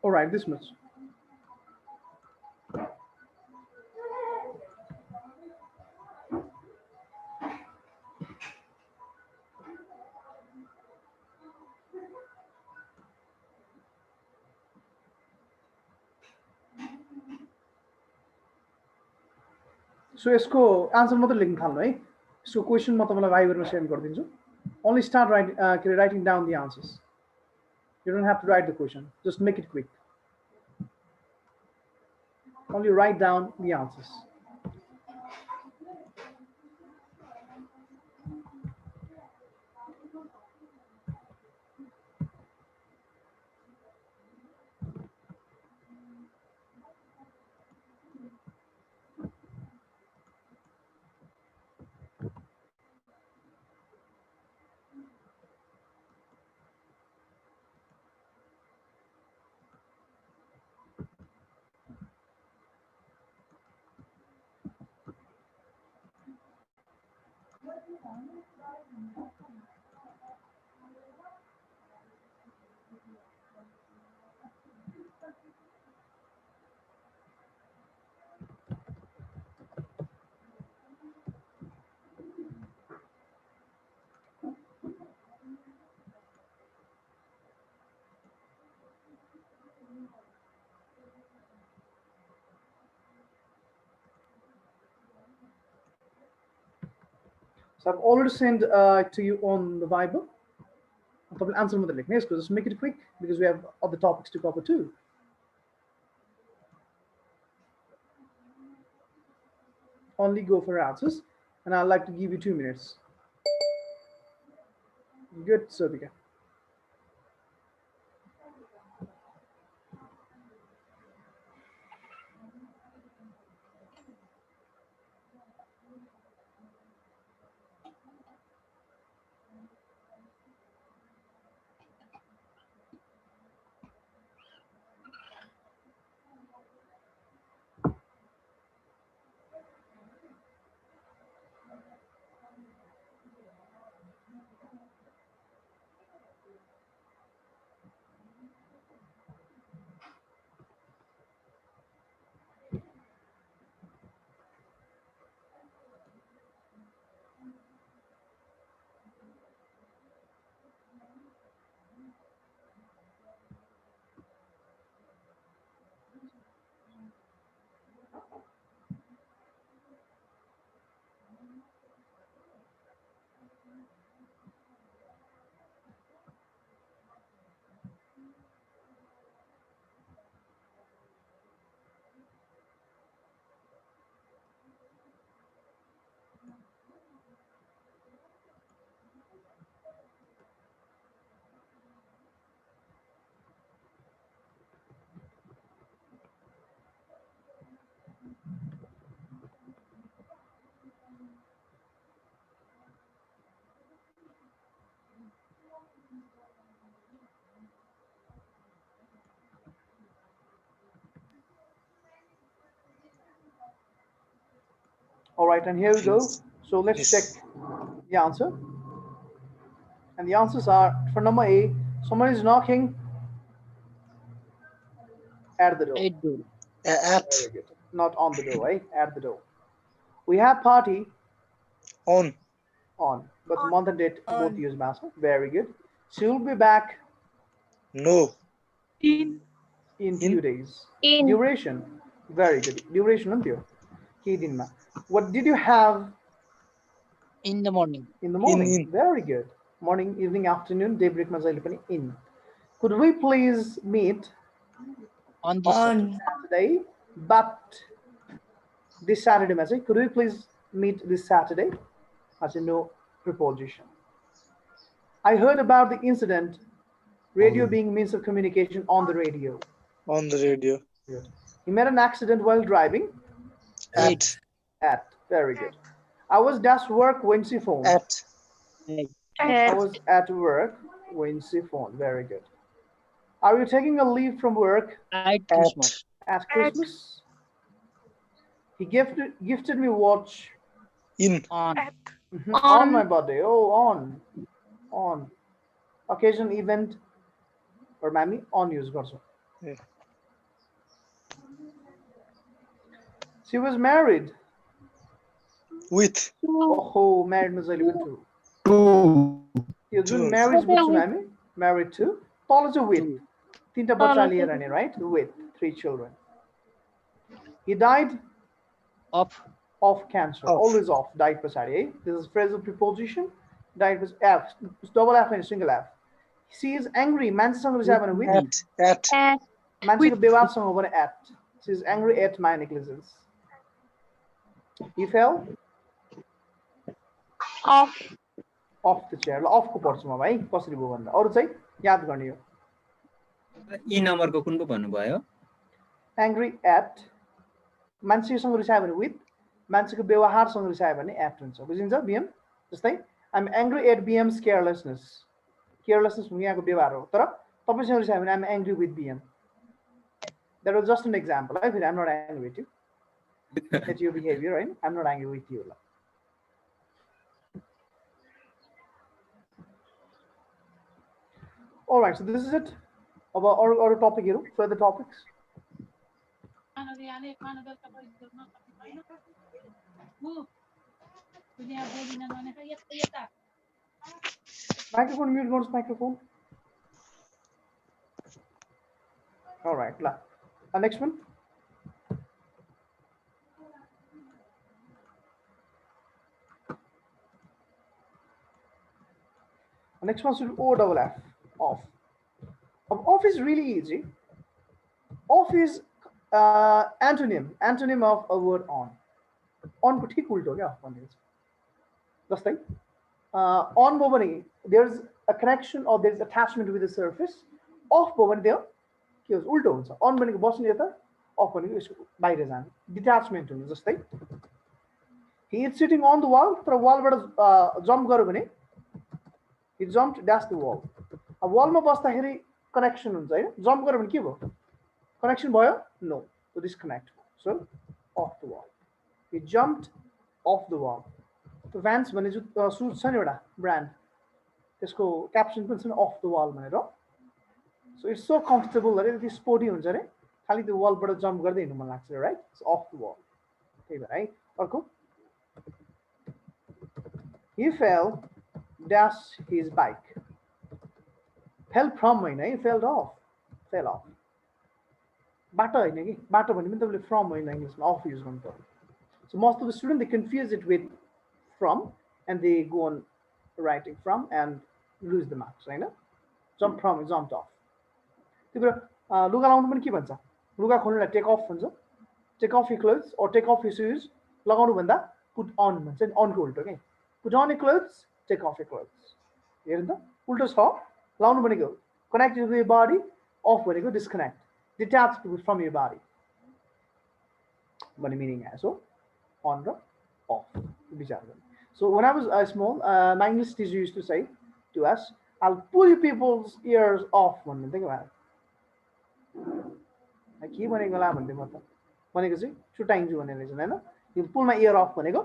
All right, this much. So यसको answer मात्र लेख्न थाल्नु है यसको question म तपाईलाई भाइबरमा send गरिदिन्छु only start writing down the answers. You don't have to write the question, just make it quick. Only write down the answers. So I've already sent to you on the Viber. Answer just make it quick because we have other topics to cover too. Only go for answers, and I'd like to give you 2 minutes. Good, Sobika. All right, and here we go. So let's check the answer. And the answers are, for number A, someone is knocking at the door. At. Very good. Not on the door, right? At the door. We have party. On. On. But month and date both use master. Very good. She will be back. No. In few days. In. Duration. Very good. Duration until. What did you have? In the morning. In the morning. In. Very good. Morning, evening, afternoon, daybreak in. Could we please meet On this Saturday? But this Saturday message. Could we please meet this Saturday? As in no preposition. I heard about the incident. Radio being means of communication on the radio. On the radio. Good. He met an accident while driving. At. Very good. I was dash work when she phoned. At. I was at work when she phoned. Very good. Are you taking a leave from work At Christmas. at Christmas? He gifted me watch In. On. on my birthday. Oh, on occasion, event, or mammy on use गर्छौँ. Yeah. She was married. With. Oh, married means जहिले पनि true. Two. यो जुन Two. marriage बुझ्छौँ हामी, married to, तल चाहिँ with. तीनटा बच्चा लिएर नि, right? With 3 children. He died of cancer. Of. Always of. Died पछाडि है. This is phrasal preposition. Died was F. Double F and single F. She is angry. मान्छेसँग रिसायो भने with. At. मान्छेको व्यवहारसँग हो भने at. She is angry at my necklaces. He fell off the chair. ल अफको पढ्छु म भाइ कसरी भयो भन्दा. अरु चाहिँ याद गर्ने हो. यी नम्बरको कुन पो भन्नुभयो? Angry at. मान्छेसँग रिसायो भने with. मान्छेको व्यवहारसँग रिसायो भने at हुन्छ. बुझिन्छ BM? जस्तै I'm angry at BM's carelessness. Carelessness यहाँको व्यवहार हो. तर तपाईसँग रिसायो भने I'm angry with BM. That was just an example. I feel I'm not angry with you. At your behavior, right? I'm not angry with you. All right, so this is it about our topic here. Further topics. Microphone mute, goes microphone. All right, next one. Next one should be O double F, off. Off is really easy. Off is antonym of a word on. On को ठीक उल्टो क्या on is. जस्तै on भयो भने there's a connection or there's attachment with the surface. Off भयो भने त्यो के हुन्छ उल्टो हुन्छ. On भनेको बस्ने यता, off भनेको यसको बाहिर जाने. Detachment हुन्छ जस्तै. He is sitting on the wall. तर wallबाट jump गर्यो भने he jumped dash the wall. अब wallमा बस्दाखेरि connection हुन्छ हैन. Jump गर्यो भने के भयो? Connection भयो? No. So disconnect. So off the wall. He jumped off the wall. So Vans भने जो शूज छ नि एउटा ब्रान्ड त्यसको क्याप्सन पनि छ off the wall भनेर. So it's so comfortable that it is sporty हुन्छ रे. खाली त्यो wallबाट jump गर्दै हिँड्नु मन लाग्छ right? It's off the wall. त्यही भएर है. अर्को He fell dash his bike. Fell from होइन है, fell off. Fell off. बाटो होइन कि बाटो भने पनि तपाईले from होइन इङ्ग्लिशमा off युज गर्नु पर्यो. So most of the students they confuse it with from and they go on writing from and lose the marks होइन. Jump from is jumped off. त्यो कुरा लुगा लाउनु पनि के भन्छ? लुगा खोल्नुलाई take off भन्छ. Take off your clothes or take off your shoes. लगाउनु भन्दा put on भन्छ. On को उल्टो के. Put on your clothes, take off your clothes. हेर्नु त उल्टो छ. लाउनु भनेको connect with your body, off भनेको disconnect. Detached from your body. भन्ने meaning has so on raw off. So when I was small, my English teacher used to say to us, "I'll pull you people's ears off." भन्ने think about it. के भनेको होला भन्दै म त भनेको चाहिँ छुटाइन्छु भनेर चाहिँ हैन. You pull my ear off भनेको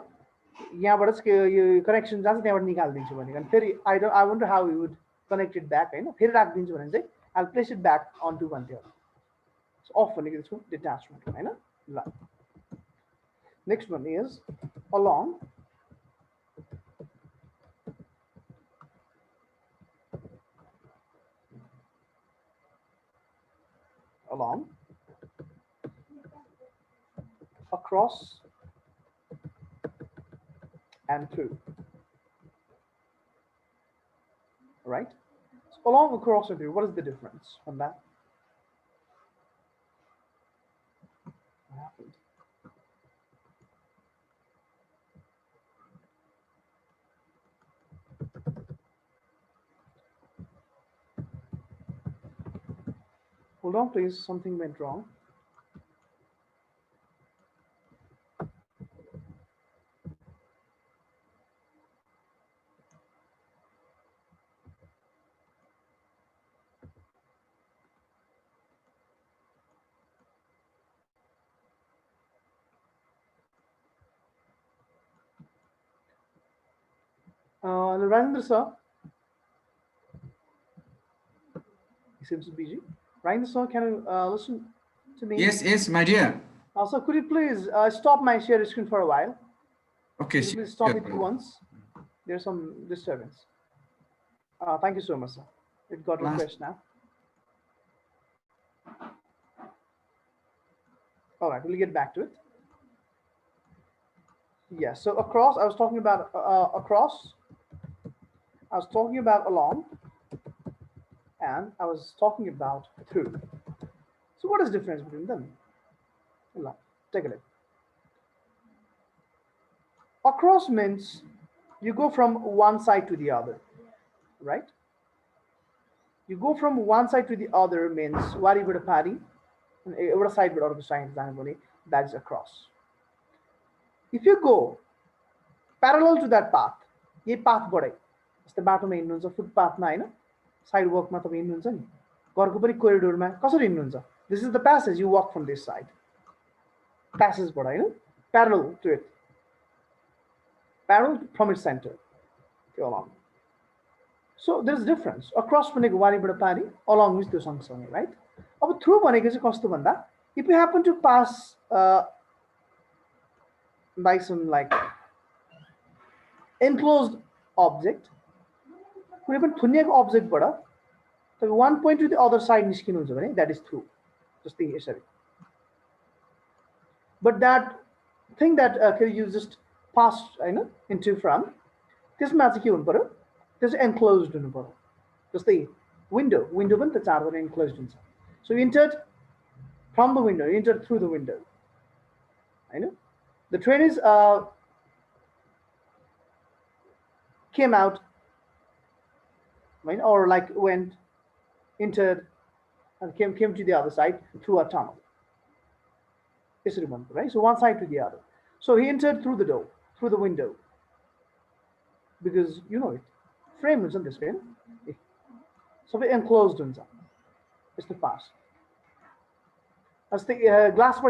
यहाँबाट चाहिँ यो कनेक्सन जान्छ त्यहाँबाट निकाल्दिन्छु भनेको. अनि फेरि I wonder how we would connect it back हैन. फेरि राख्दिन्छु भने चाहिँ I'll place it back onto भन्थ्यो. So off भनेको त्यसको detachment हैन. ल next one is along. Along, across, and through. Right? So along, across, and through. What is the difference on that? What happened? Hold on, please. Something went wrong. Rajendra sir. He seems busy. Rajendra sir, can you listen to me? Yes, my dear. So could you please stop my share screen for a while? Okay. Could you please stop sure. it once? There's some disturbance. Thank you so much, sir. It got refreshed now. All right, we'll get back to it. Yes, so across, I was talking about across. I was talking about along, and I was talking about through. So what is the difference between them? Take a look. Across means you go from one side to the other, right? You go from one side to the other means what you would have party, a side would also sign that is across. If you go parallel to that path, ये path बढै जस्तै बाटोमा हिँड्नुहुन्छ फुटपाथमा हैन साइडवकमा तपाईं हिँड्नुहुन्छ नि घरको पनि कोरिडोरमा कसरी हिँड्नुहुन्छ this is the passage you walk from this side passage बाट हैन parallel to it parallel from its center त्यो along so there's difference across भनेको वारीबाट पारी along with त्यो सँगसँगै right अब through भनेको चाहिँ कस्तो भन्दा if you happen to pass by some like enclosed object कुनै पनि थुनिएको अब्जेक्टबाट तपाईं one point to the other side निस्किनुहुन्छ भने that is through जस्तै यसरी but that thing that you just passed Hahn into from त्यसमा चाहिँ के हुनु पर्यो त्यो चाहिँ enclosed हुनु पर्यो जस्तै window पनि त चारवटा enclosed हुन्छ so you entered from the window you entered through the window Hahn the train is came out right or like went entered and came to the other side through a tunnel right so one side to the other so he entered through the door through the window because you know it frame is in this way so we enclosed it's the past as the glass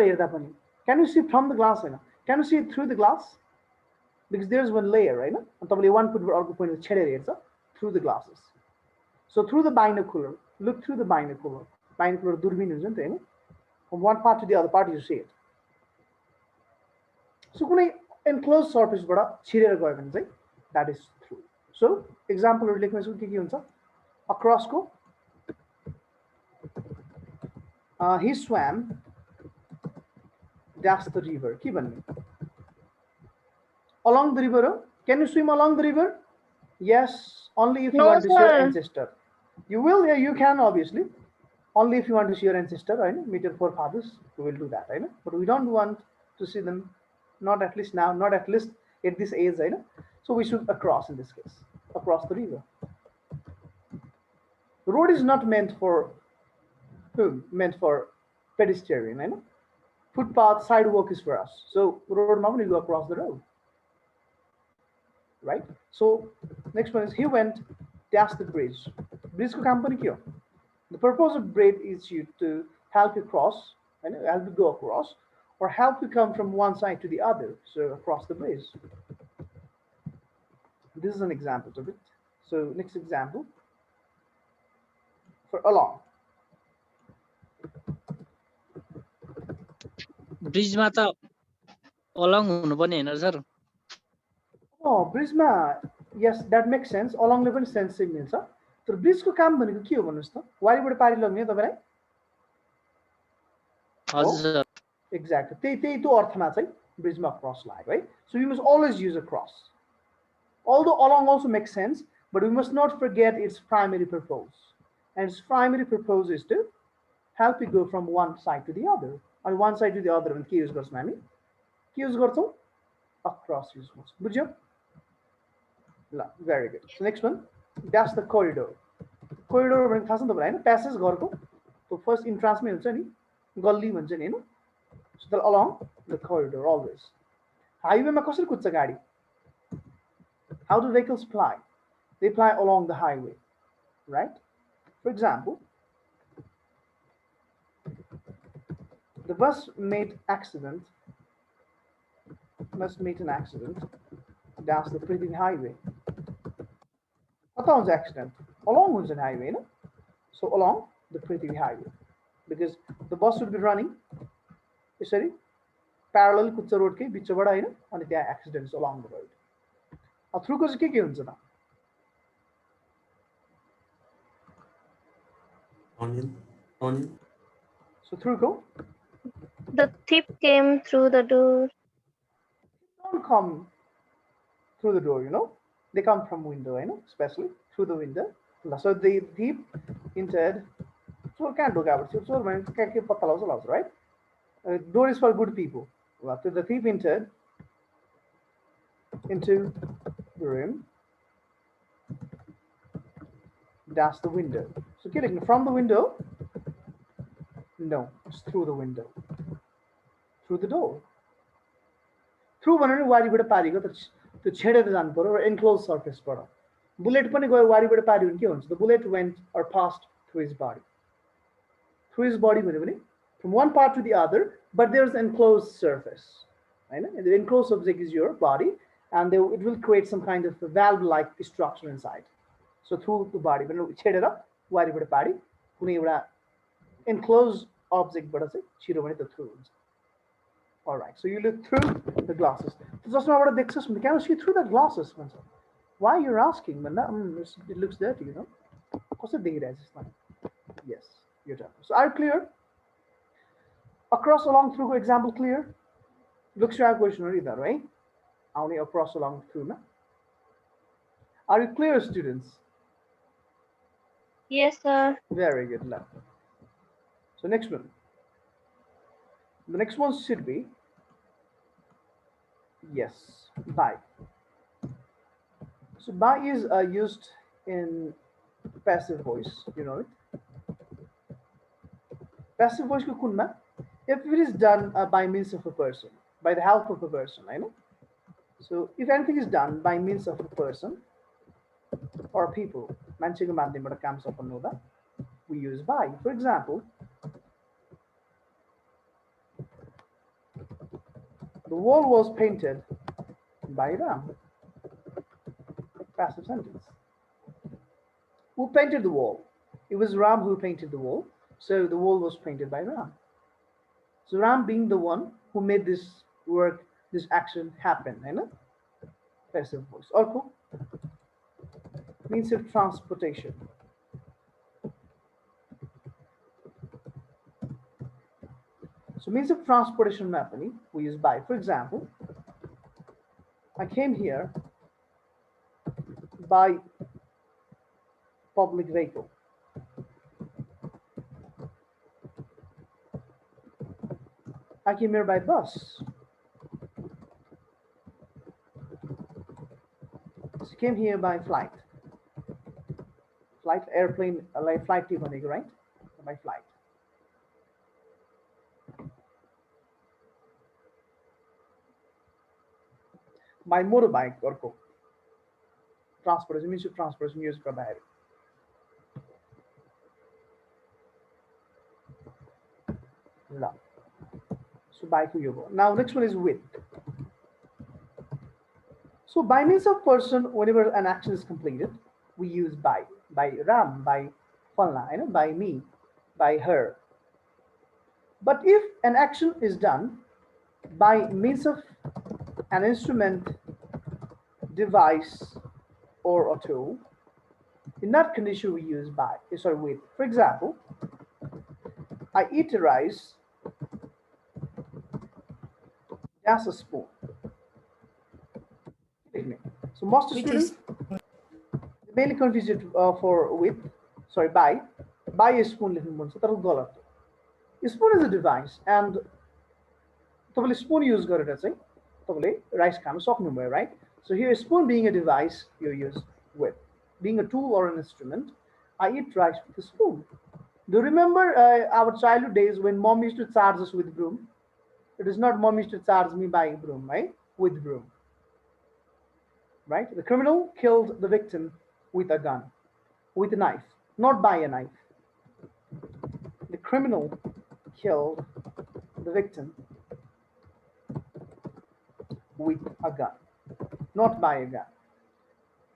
can you see from the glass can you see it through the glass because there's one layer right and one put through the glasses so through the binocular look through the binocular durbin isn't it from one part to the other part you see it so कुनै enclosed surface बाट छिरेर गयो भने चाहिँ that is through so example लेख्न सक्छु के हुन्छ across को he swam dash the river के भन्ने along the river can you swim along the river yes only if you want to see your ancestor you will yeah you can obviously only if you want to see your ancestor right meet your forefathers you will do that right but we don't want to see them not at least now not at least at this age right so we should across in this case across the river the road is not meant for whom meant for pedestrian right footpath sidewalk is for us so road normally go across the road right so next one is he went dash the bridge ko kaam pani ke ho the purpose of bridge is you to help you cross and help you go across or help you come from one side to the other so across the bridge this is an example of it so next example for along bridge मा त along हुनु पर्ने हैन sir oh bridge ma yes that makes sense along le pani sense चाहिँ मिल्छ तर bridge को काम भनेको के हो भन्नुस् त वारीबाट पारी लग्ने तपाईलाई हजुर सर exactly त्यही त्यो अर्थमा चाहिँ bridge मा cross लाग्यो है so you must always use a cross although along also makes sense but we must not forget its primary purpose and its primary purpose is to help you go from one side to the other and one side to the other भने के use गर्छौं हामी के use गर्छौं across use गर्छौं बुझ्यौ ल very good so next one that's the corridor भनेको थाहा छ नि तपाईलाई हैन प्यासेज घरको त्यो फर्स्ट इन्ट्रान्समै हुन्छ नि गल्ली भन्छ नि हैन so along the corridor always highway मा कसरी कुद्छ गाडी how do vehicles fly they fly along the highway right for example the bus made an accident dash the pretty highway कता हुन्छ एक्सिडेन्ट along हुन्छ नि हाइवे हैन so along the Prithvi highway because the bus would be running यसरी parallel कुद्छ रोडकै बिचबाट हैन अनि त्यहाँ accidents along the road through को चाहिँ के हुन्छ त on so through को The thief came through the door. don't come through the door, you know. They come from window, you know, especially through the window. So the thief entered. So can't do that. So right? Door is for good people. So the thief entered into the room. That's the window. So getting from the window. No, it's through the window. Through the door. Through भनेर वारीबाट पारीको त त्यो छेडेर जानु पर्यो र enclosed surfaceबाट bullet पनि गयो वारीबाट पारी भने के हुन्छ the bullet went or passed through his body भन्यो भने from one part to the other but there's an enclosed surface Hahn the enclosed object is your body and it will create some kind of a valve like structure inside so through the body भनेर छेडेर वारीबाट पारी कुनै एउटा enclosed object बाट चाहिँ छिरो भने त through हुन्छ all right so you look through the glasses just now what देख्छस् भने can you see through the glasses भन्छ why you're asking भन्दा it looks dirty you know कसरी देखिरहेछ यसमा yes you're done so are you clear across along through को example clear looks like question either right only across along through na are you clear students Yes, sir. very good love so next one the next one should be yes by so by is used in passive voice you know it passive voice ko kunma if it is done by means of a person by the help of a person I know so if anything is done by means of a person or people manchego madhyamबाट काम सम्पन्न हुँदा we use by for example the wall was painted by Ram. Passive sentence. Who painted the wall? It was Ram who painted the wall. So the wall was painted by Ram. So Ram being the one who made this work, this action happen. You know? Passive voice. Also, means of transportation. So means of transportation mapping we use by. For example, I came here by public vehicle. I came here by bus. So came here by flight. Flight, airplane, like flight, right? By flight. By motorbike अर्को transportation means transportation use गर्दाखेरि ल so by को यो भयो now next one is with so by means of person whenever an action is completed we use by Ram by Falna you know by me by her but if an action is done by means of an instrument, device, or a tool. In that condition, we use by, sorry, with. For example, I eat rice. That's a spoon. So most students mainly confuse it for with, sorry, by. By a spoon. Spoon is a device, and the spoon use गरेर चाहिँ rice खानु सक्नुभयो right so here spoon being a device you use with being a tool or an instrument I eat rice with a spoon do you remember our childhood days when mom used to charge us with broom it is not mom used to charge me by broom right with broom right the criminal killed the victim with a gun with a knife not by a knife the criminal killed the victim with a gun, not by a gun.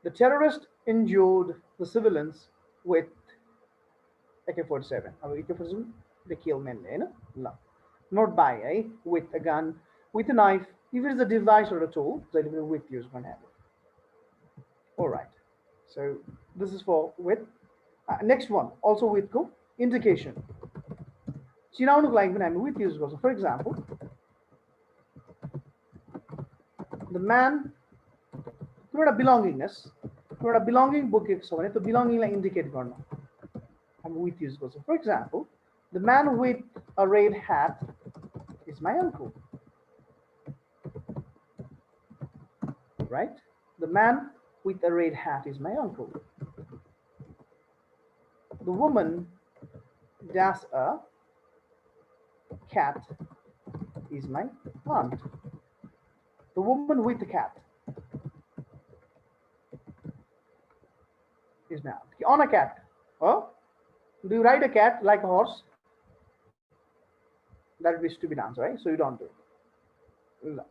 The terrorist injured the civilians with AK-47. अब AK-47 they kill men, हैन? ल. Not by, with a gun, with a knife. If it is a device or a tool, then with use one hand. All right. So this is for with. Next one, also with go indication. चिनाउनुको लागि पनि हामी with use गर्छौँ. For example, the man, एउटा belongingness, एउटा belonging बोकेको छ भने त्यो belongingलाई indicate गर्न हामी with use गर्छौँ. For example, the man with a red hat is my uncle. Right? The man with a red hat is my uncle. The woman dash a cat is my aunt. The woman with the cat is my aunt. On a cat. Oh, do you ride a cat like a horse? That would be a stupid answer, right? So you don't do it. No.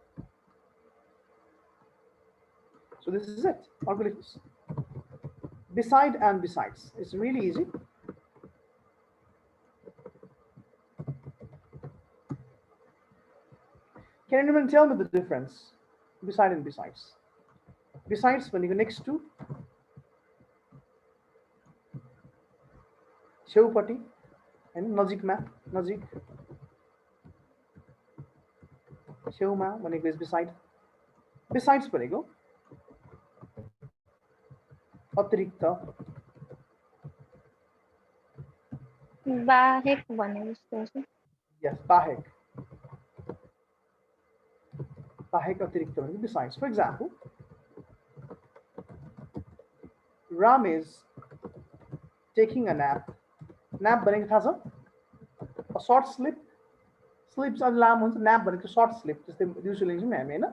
So this is it. Beside and besides. It's really easy. Can anyone tell me the difference? Beside and besides. Besides, when you go next to छेउपट्टि हैन नजिकमा नजिक छेउमा भनेको is beside besides भनेको अतिरिक्त बाहेक भने जस्तो छ yes बाहेक बाहेक अतिरिक्त भनेको besides for example Ram is taking a nap. Nap भनेको थाहा छ a short sleep sleeps अझ लामो हुन्छ nap भनेको short sleep जस्तै दिउँसो लिन्छौँ नि हामी हैन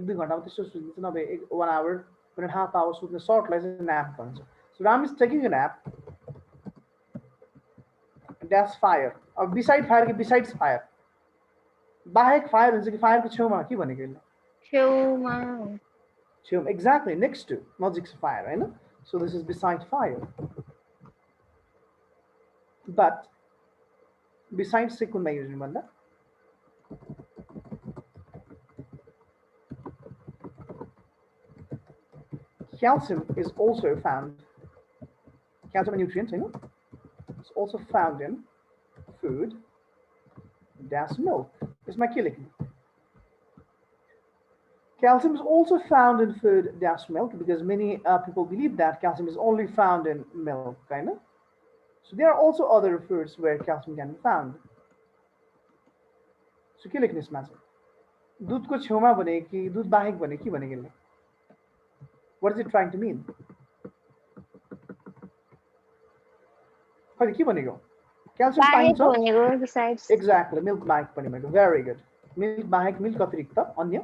1-2 घण्टामा त्यस्तो सुत्छ नभए 1 hour 1.5 hours सुत्ने short लाई चाहिँ nap भन्छ. So Ram is taking a nap. That's fire. अब beside fire कि besides fire बाहेक fire हुन्छ कि fire को छेउमा के भनेको यसले छेउमा छेउमा exactly next to नजिक छ fire Hahn. So this is beside fire. But besides से कुन use भन्दा calcium is also found calcium nutrient Hahn it's also found in food dash milk is my killing. Calcium is also found in food dash milk because many people believe that calcium is only found in milk kind of. So there are also other foods where calcium can be found. So के लेख्ने यसमा चाहिँ दूधको छेउमा भने कि दूध बाहेक भने के भने यसले What is it trying to mean? खै के भनेको क्याल्सियम बाहेक पाइन्छ भनेको besides एक्ज्याक्टली मिल्क बाहेक पनि भनेको भेरी गुड मिल्क बाहेक मिल्क अतिरिक्त अन्य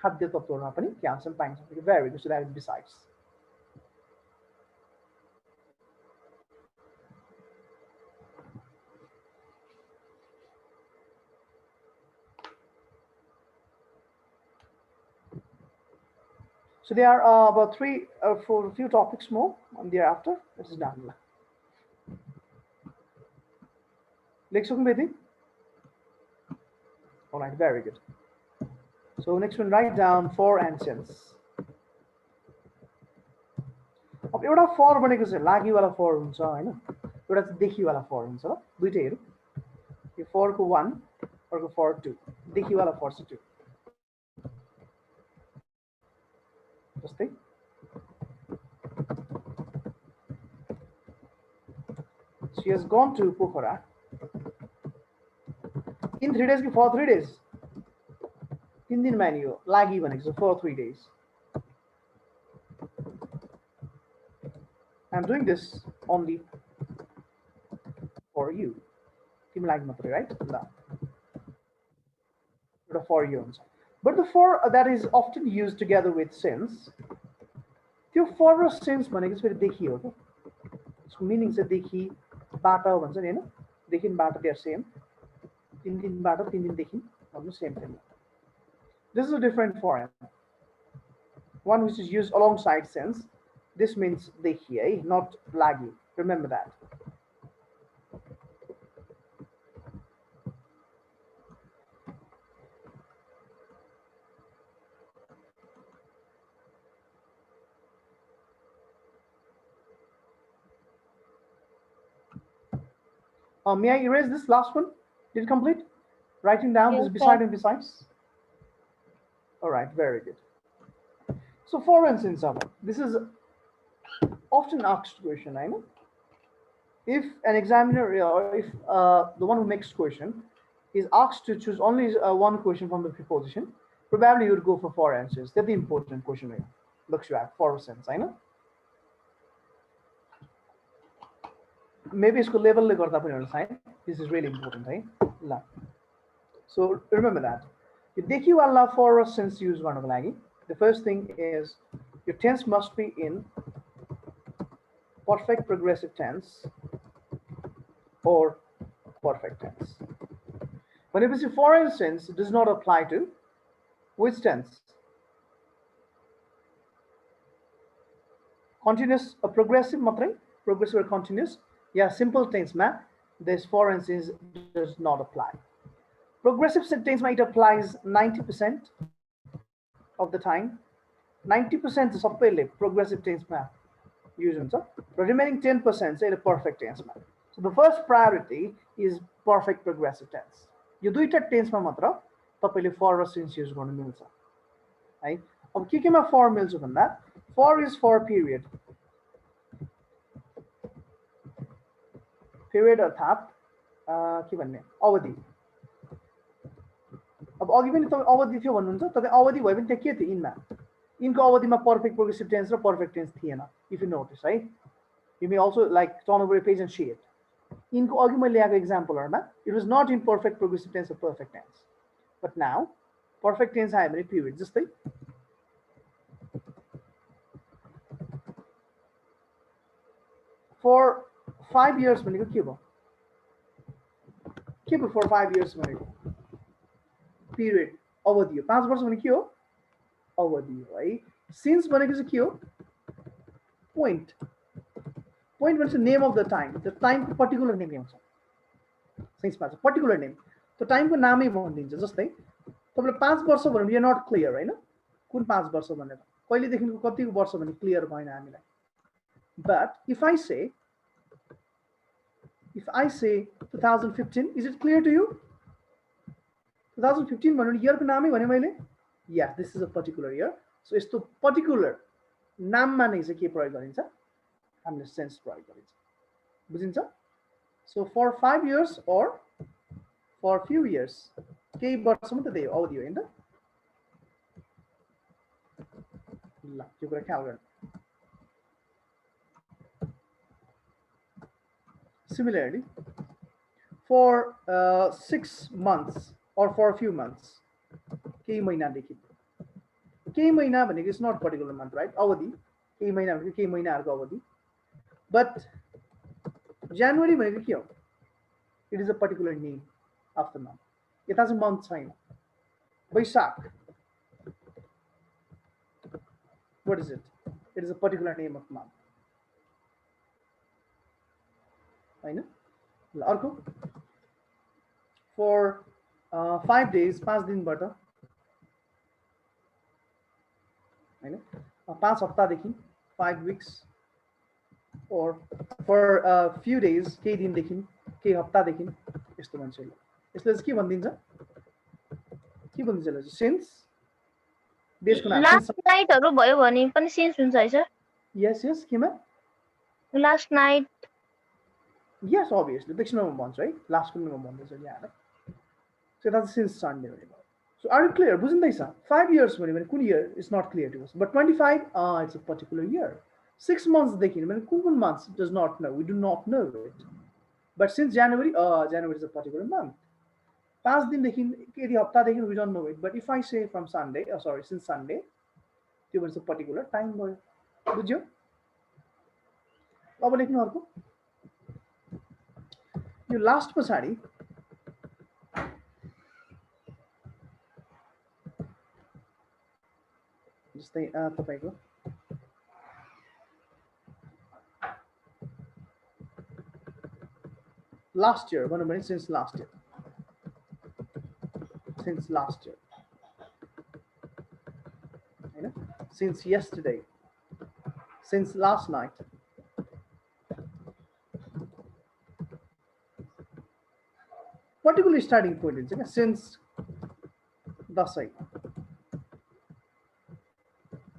खाद्य तत्त्वहरुमा पनि क्याल्सियम पाइन्छ very good so that is besides. So there are about 3 or 4 few topics more and thereafter it is done. लेख्छौँ बेटी? All right, very good. So next one, write down for and since. अब एउटा for भनेको चाहिँ लागि वाला for हुन्छ हैन एउटा चाहिँ देखि वाला for हुन्छ ल दुईटै हेरौँ यो for को 1 अर्को for 2 देखि वाला for चाहिँ 2 जस्तै she has gone to Pokhara in 3 days for 3 days 3 दिन मानियो लागि भनेको चाहिँ for 3 days. I'm doing this only for you. तिमीलाई मात्रै right? ल एउटा for you हुन्छ. But the for that is often used together with since. त्यो for र since भनेको चाहिँ फेरि देखि हो के यसको मिनिङ चाहिँ देखि बाट भन्छ नि हैन देखिबाट they are same 3 दिनबाट 3 दिनदेखि भन्नु same thing. This is a different for. one which is used alongside since. This means देखिए, not लागि. Remember that. May I erase this last one? Did it complete? Writing down Yes, this beside sir. and besides. All right, very good. So for instance, this is often asked question, I know. If an examiner or if the one who makes question is asked to choose only one question from the preposition, probably you would go for 4 answers. That's the important question. Looks you at 4 sense, I know. Maybe it's level le garda pani huncha. This is really important, right? So remember that. You dekhi wala for sense use garnako लागि. The first thing is your tense must be in perfect progressive tense or perfect tense. Whenever you for instance does not apply to which tense? Continuous, a progressive matrai, progressive or continuous. Yeah, simple tense ma this for instance does not apply. Progressive tense it applies 90% of the time. 90% is सबैले progressive tense ma use हुन्छ. The remaining 10% say the perfect tense ma. So the first priority is perfect progressive tense. यो दुईटा टेन्समा मात्र तपाईले for raw since use गर्न मिल्छ है. अब केमा for मिल्छ भन्दा for is for period. Period अर्थात् के भन्ने अवधि. अब अघि पनि तपाई अवधि थियो भन्नुहुन्छ, तपाई अवधि भए पनि त्यहाँ के थियो इनमा? इनको अवधिमा perfect progressive tense र perfect tense थिएन. If you notice, right? You may also like turn over a page and see it. इनको अघि मैले ल्याएको एक्जाम्पलहरुमा it was not in perfect progressive tense or perfect tense. But now perfect tense आयो भने period जस्तै for 5 years भनेको के भयो? के भयो for 5 years भनेको? Period अवधि हो. 5 वर्ष भनेको के हो? अवधि हो है. Since भनेको चाहिँ के हो? Point. Point means the name of the time. The time को particular name हुन्छ. Since मा चाहिँ particular name. त्यो time को नामै भनिदिन्छ. जस्तै तपाईले 5 वर्ष भन्नु we are not clear हैन? कुन 5 वर्ष भनेर. कहिले देखिको कतिको वर्ष भन्ने क्लियर भएन हामीलाई. But if I say 2015, is it clear to you? 2015 भन्नु year को नामै भने मैले. Yeah, this is a particular year. So यस्तो particular नाममा नै चाहिँ के प्रयोग गरिन्छ? हामीले sense प्रयोग गरिन्छ. बुझिन्छ? So for 5 years or for few years, केही वर्षसम्म त त्यही हो, अवधि हो हैन त? ल यो कुरा ख्याल गर्नु. Similarly, for 6 months or for a few months, केही महिनादेखि. केही महिना भनेको is not particular month, right? अवधि. केही महिना भनेको केही महिनाहरुको अवधि. But January भनेको के हो? It is a particular name of the month. It has a month sign. Vaishak. What is it? It is a particular name of month. I know. अर्को for 5 days, 5 दिनबाट हैन 5 हप्तादेखि 5 weeks or for a few days केही दिनदेखि केही हप्तादेखि यस्तो मान्छेले यसले चाहिँ के भनिदिन्छ के भनिदिन्छ since देशको नाम लास्ट नाइटहरु भयो भने पनि since हुन्छ है सर? yes केमा लास्ट नाइट. yes obviously दक्षिणमा भन्छ है लास्ट कुनमा भन्दैछ यहाँ so that's since Sunday भनेको. So are you clear? बुझ्दैछ? 5 years भने कुन year is not clear to us, but 25 it's a particular year. 6 months देखि भने कुन months does not know, we do not know it. But since January January is a particular month. 5 दिनदेखि केही हप्तादेखि we don't know it, but if I say from Sunday since Sunday त्यो भन्छ particular time भयो. बुझ्यो? अब लेख्नु अर्को. यो last पछाडी जस्तै तपाईको last year भन्नु भने since last year, since last year, हैन, since yesterday, since last night. Particular starting point हुन्छ क्या, since दसैँ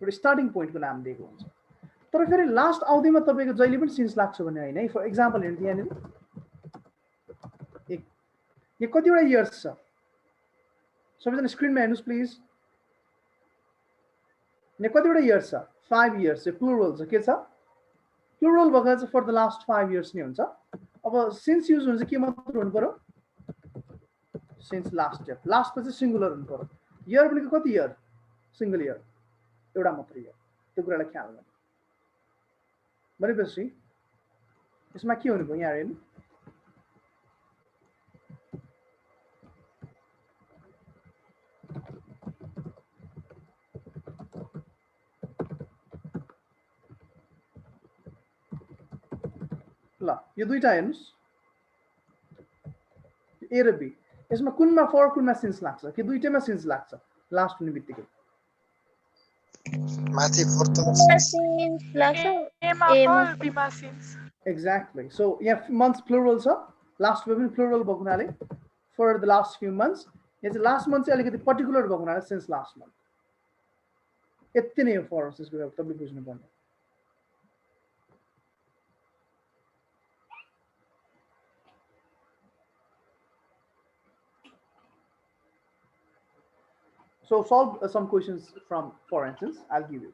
एउटा स्टार्टिङ पोइन्टको नाम दिएको हुन्छ। तर फेरि लास्ट आउँदैमा तपाईँको जहिले पनि सिन्स लाग्छ भने होइन है। फर एक्जाम्पल हेर्नु यहाँनिर यो कतिवटा इयर्स छ, सबैजना स्क्रिनमा हेर्नुहोस् प्लिज। यहाँ कतिवटा इयर्स छ, 5 इयर्स चाहिँ प्लुरल छ। के छ, प्लुरल भएको चाहिँ फर द लास्ट 5 इयर्स नै हुन्छ। अब सिन्स युज हुन्छ के मात्र हुनु पर्यो, सिन्स लास्ट इयर, लास्ट पछि सिंगुलर हुनु पर्यो। इयर भनेको कति इयर, सिंगल इयर, एउटा मात्र इयर, त्यो कुरालाई ख्याल गर्नु। भनेपछि यसमा के हुनु भयो यहाँ हेर्नु, ल यो दुईटा हेर्नुस्, ए र बी, यसमा कुनमा फर कुनमा सिन्स लाग्छ कि दुईटैमा सिन्स लाग्छ लास्ट हुने बित्तिकै? माथि फोर्थमा Since last एक्ज्याक्टली। सो यहाँ मन्थ्स प्लुरल छ, लास्ट पनि प्लुरल भएको हुनाले for the last few months, यहाँ चाहिँ लास्ट मन्थ चाहिँ अलिकति पर्टिकुलर भएको हुनाले सिन्स लास्ट मन्थ। यति नै हो फर सिन्सको कुरा, तपाईँले बुझ्नुपर्ने। So solve some questions from, for instance, I'll give you.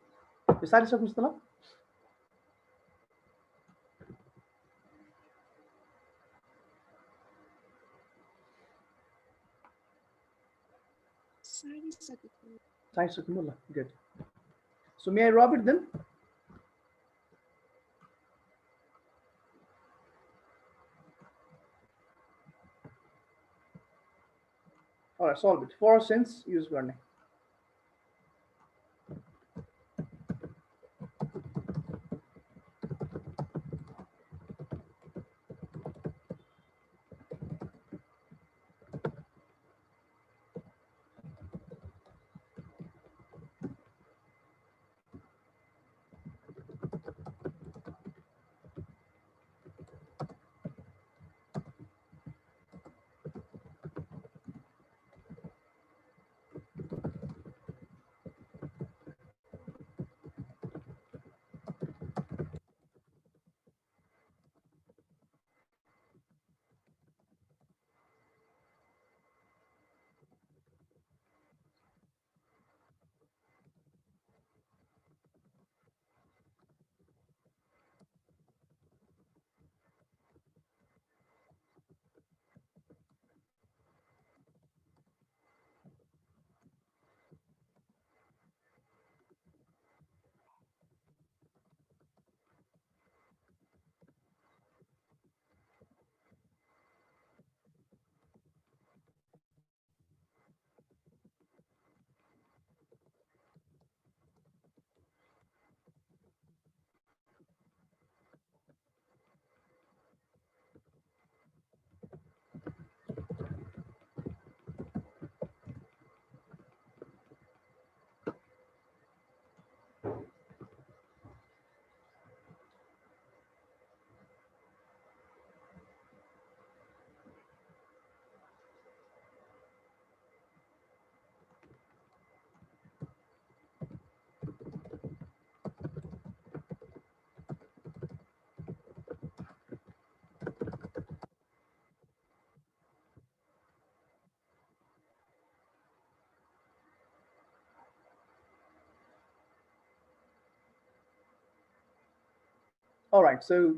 यो सारी सक्नुस् त ल? सारी सक्नु ल, good. So may I rob it then? All right, solve it. For since use गर्ने। All right, so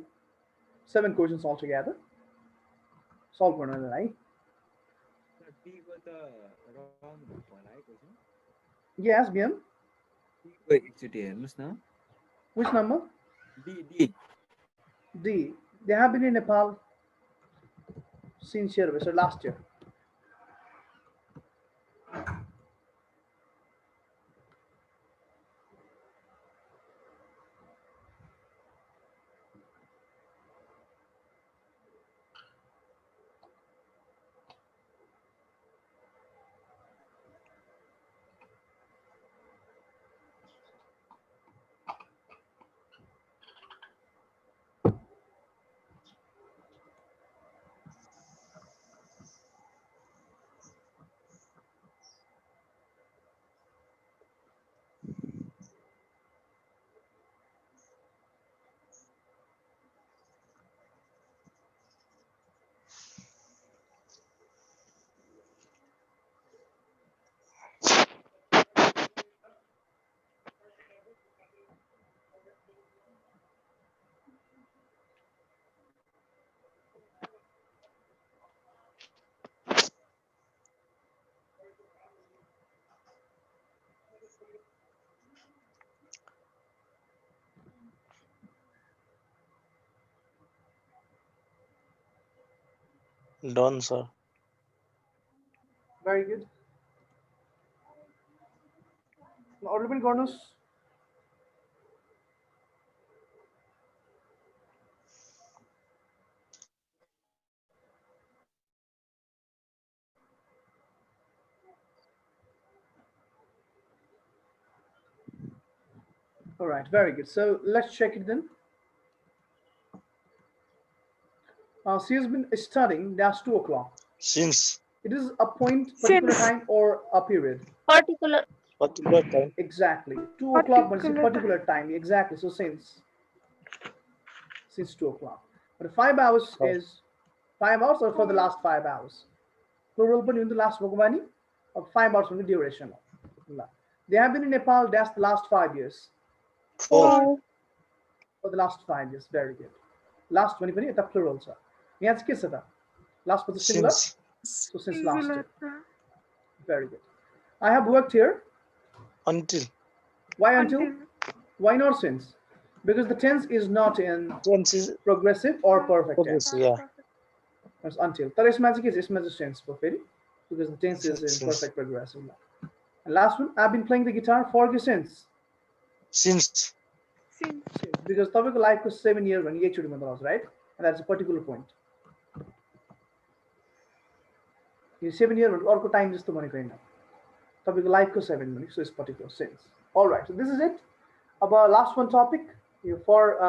7 questions altogether. Solve one another, right? Yes, Bian. Which number? D. They have been in Nepal since year, so last year. Done, sir. Very good. अरू पनि गर्नुस्. All right, very good. So let's check it then. She has been studying. That's 2 o'clock. Since It is a point, particular time, or a period. Particular. particular time. Exactly. 2 o'clock, but it's a particular time. Exactly. So since 2 o'clock. But 5 hours is 5 hours, or for the last 5 hours. Plural, but in the last Bhagavani of 5 hours from the duration. They have been in Nepal. That's the last 5 years. 4. For the last 5 years. Very good. Last one, it's a plural. Sir. Yes, kiss it. Last was the singular. Since. So since last year. Very good. I have worked here. Until. Why until? Why not since? Because the tense is not in Tense is progressive or perfect tense. yeah. That's until. But it's magic is sense for Ferry, because the tense is in Since. perfect progressive. And last one, I've been playing the guitar for since. Since. Because topic life was 7 years when you right? And that's a particular point. You 7 years or time just the money kind of topic life was 7 minutes, so it's particular sense. All right, so this is it. About last one topic for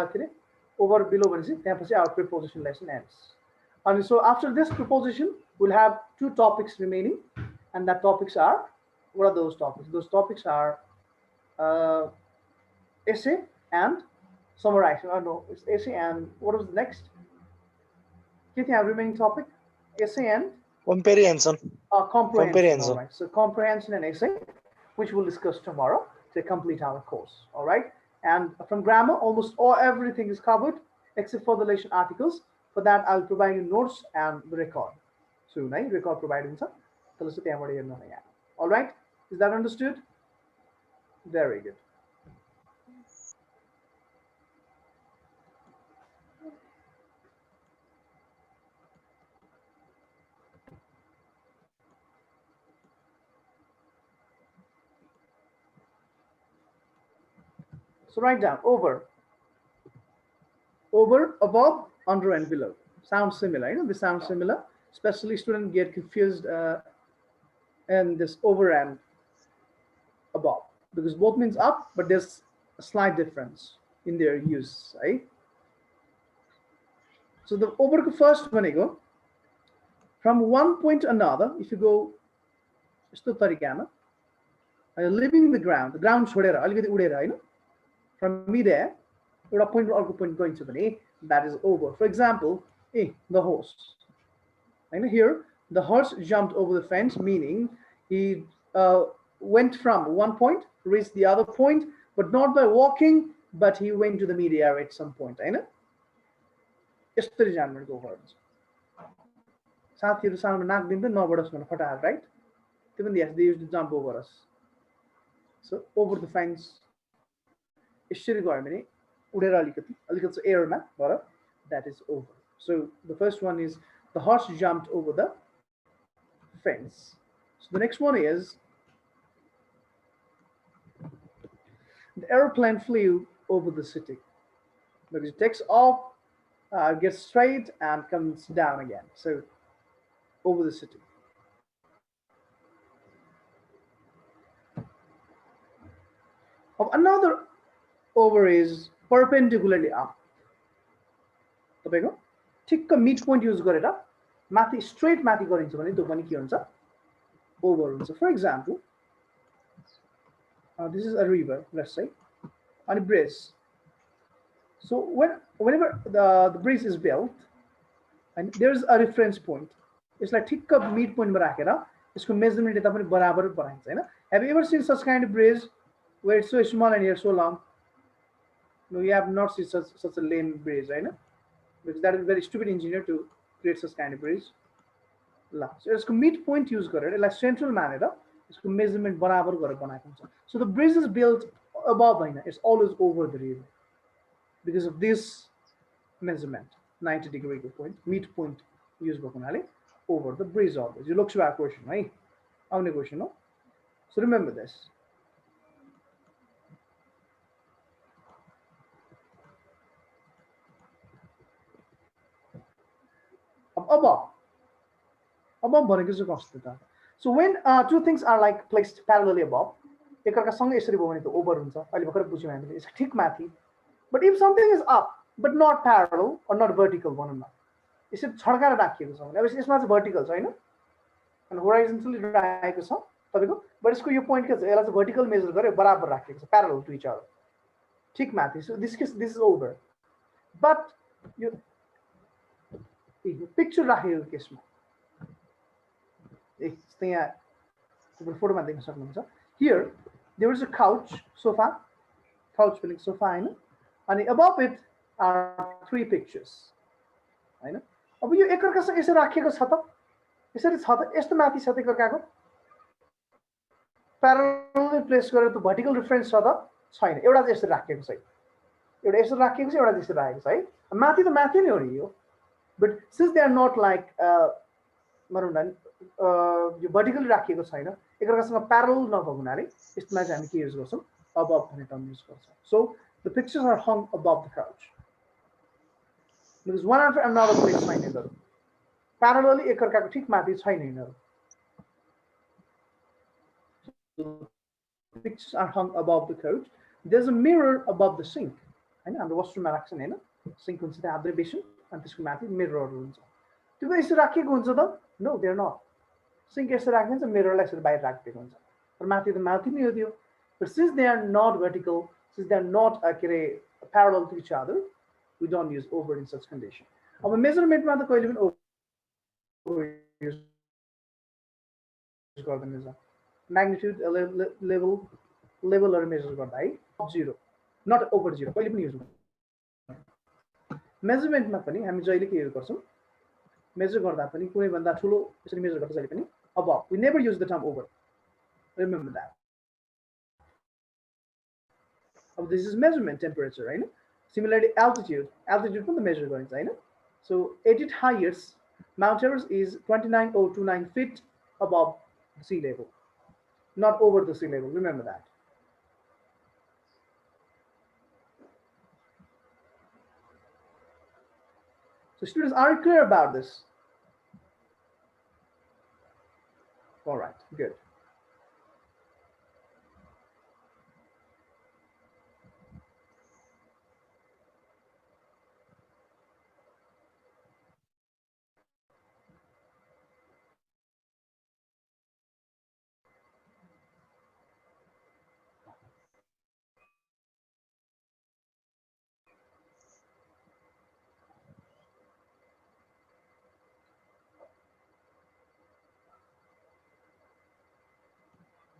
over below our preposition lesson ends. And so after this preposition, we'll have 2 topics remaining, and that topics are, what are those topics? Those topics are essay and summarization. Oh no, it's essay and what was the next? Can you have remaining topic? Essay and Comprehension. comprehension. Comprehension. All right. So comprehension and essay, which we'll discuss tomorrow to complete our course. All right. And from grammar, almost everything is covered except for the lesson articles. For that, I'll provide you notes and the record. So, record providing. All right. Is that understood? Very good. So write down over, above, under, and below. Sounds similar. They sound similar. Especially students get confused and this over and above, because both means up, but there's a slight difference in their use, right? So the over first one, I go from one point to another. If you go, leaving the ground chhodera, from me there, point to point going to that is over. For example, the horse. And here, the horse jumped over the fence, meaning he went from one point, reached the other point, but not by walking, but he went to the media area at some point. Right? Even yes, they used to jump over us. So over the fence. That is over. So the first one is the horse jumped over the fence. So the next one is the airplane flew over the city, because it takes off, gets straight and comes down again. So over the city. Of another over is perpendicularly up. ठिक्क mid point use गरेर माथि straight माथि गरिन्छ भने त्यो पनि के हुन्छ, ओभर हुन्छ. For example, this is a river, let's say, on a bridge. So whenever the bridge is built, and there's a reference point, it's like ठिक्क मिड पोइन्टमा राखेर यसको मेजरमेन्ट यता पनि बराबर बनाइन्छ हैन. Have you ever seen such kind of bridge where it's so small and here so long? No, you have not seen such a lame bridge, right? Because that is very stupid engineer to create such kind of bridge. So it's midpoint use गरेर like central मानेर यसको measurement बराबर गरेर बनाएको हुन्छ. So the bridge is built above Hahn, it's always over the river because of this measurement 90 degree point, midpoint use भएको हुनाले over the bridge always. You look to our question, right? Only question, no? So remember this. Above भनेको चाहिँ कस्तो त? So when two things are like placed parallelly above, एकअर्का सँगै यसरी भयो भने त ओभर हुन्छ. अहिले भर्खर बुझ्यौँ हामीले. यसो ठिक माथि. But if something is up but not parallel or not vertical भनौँ न. यसरी छड्काएर राखिएको छ भने अब यसमा चाहिँ vertical छ हैन? अनि horizontally राखेको छ तपाईको. But यसको यो point के छ? यसलाई चाहिँ vertical measure गरे बराबर राखेको छ, parallel to each other. ठिक माथि. So this is over. But yo picture राखेको केसमा here there is a couch, sofa, sofa, and above it are three pictures. अब यो एकअर्कासँग यसरी राखिएको छ त, यसरी छ त, यस्तो माथि छ त एकअर्काको, प्यारलली प्लेस गरेर त भर्टिकल रिफरेन्स छ त छैन. एउटा चाहिँ यसरी राखिएको छ, एउटा यसरी राखिएको छ, एउटा यसरी राखेको छ है. माथि त माथि नै हो नि यो. But since they are not like yo vertically राखिएको छैन, एकअर्कासँग parallel नभएको हुनाले यसमा चाहिँ हामी के युज गर्छौँ? Above भन्ने टर्म युज गर्छौँ. So the pictures are hung above the couch. Because one after another place छैन यिनीहरू. Parallelly एकअर्काको ठिक माथि छैन यिनीहरू. Pictures are hung above the couch. There's a mirror above the sink. हैन, हाम्रो वाशरुममा राख्छन् हैन? Sink हुन्छ त्यहाँ abbreviation. And त्यसको माथि मिररहरु हुन्छ. त्यो पनि यसरी राखिएको हुन्छ त? No, they are not. Sink यसरी राखेको हुन्छ, मिररलाई यसरी बाहिर राखिएको हुन्छ. तर माथि त माथि नै हो त्यो. But since they are not vertical, since they are not parallel to each other, we don't use over in such condition. अब मेजरमेन्टमा त कहिले पनि over use गर्दैन छ. Magnitude, levelहरु मेजर गर्दा है, 0, not over 0, कहिले पनि युज गर्दैन. मेजरमेन्टमा पनि हामी जहिले के युज गर्छौं? मेजर गर्दा पनि कुनै भन्दा ठूलो यसरी मेजर गर्दा जहिले पनि above. We never use the term over. Remember that. This is measurement temperature, right? Similarly, altitude from the measure going, right? So 80 highest Mount Everest is 29,029 feet above sea level, not over the sea level. Remember that. So students, are you clear about this? All right, good.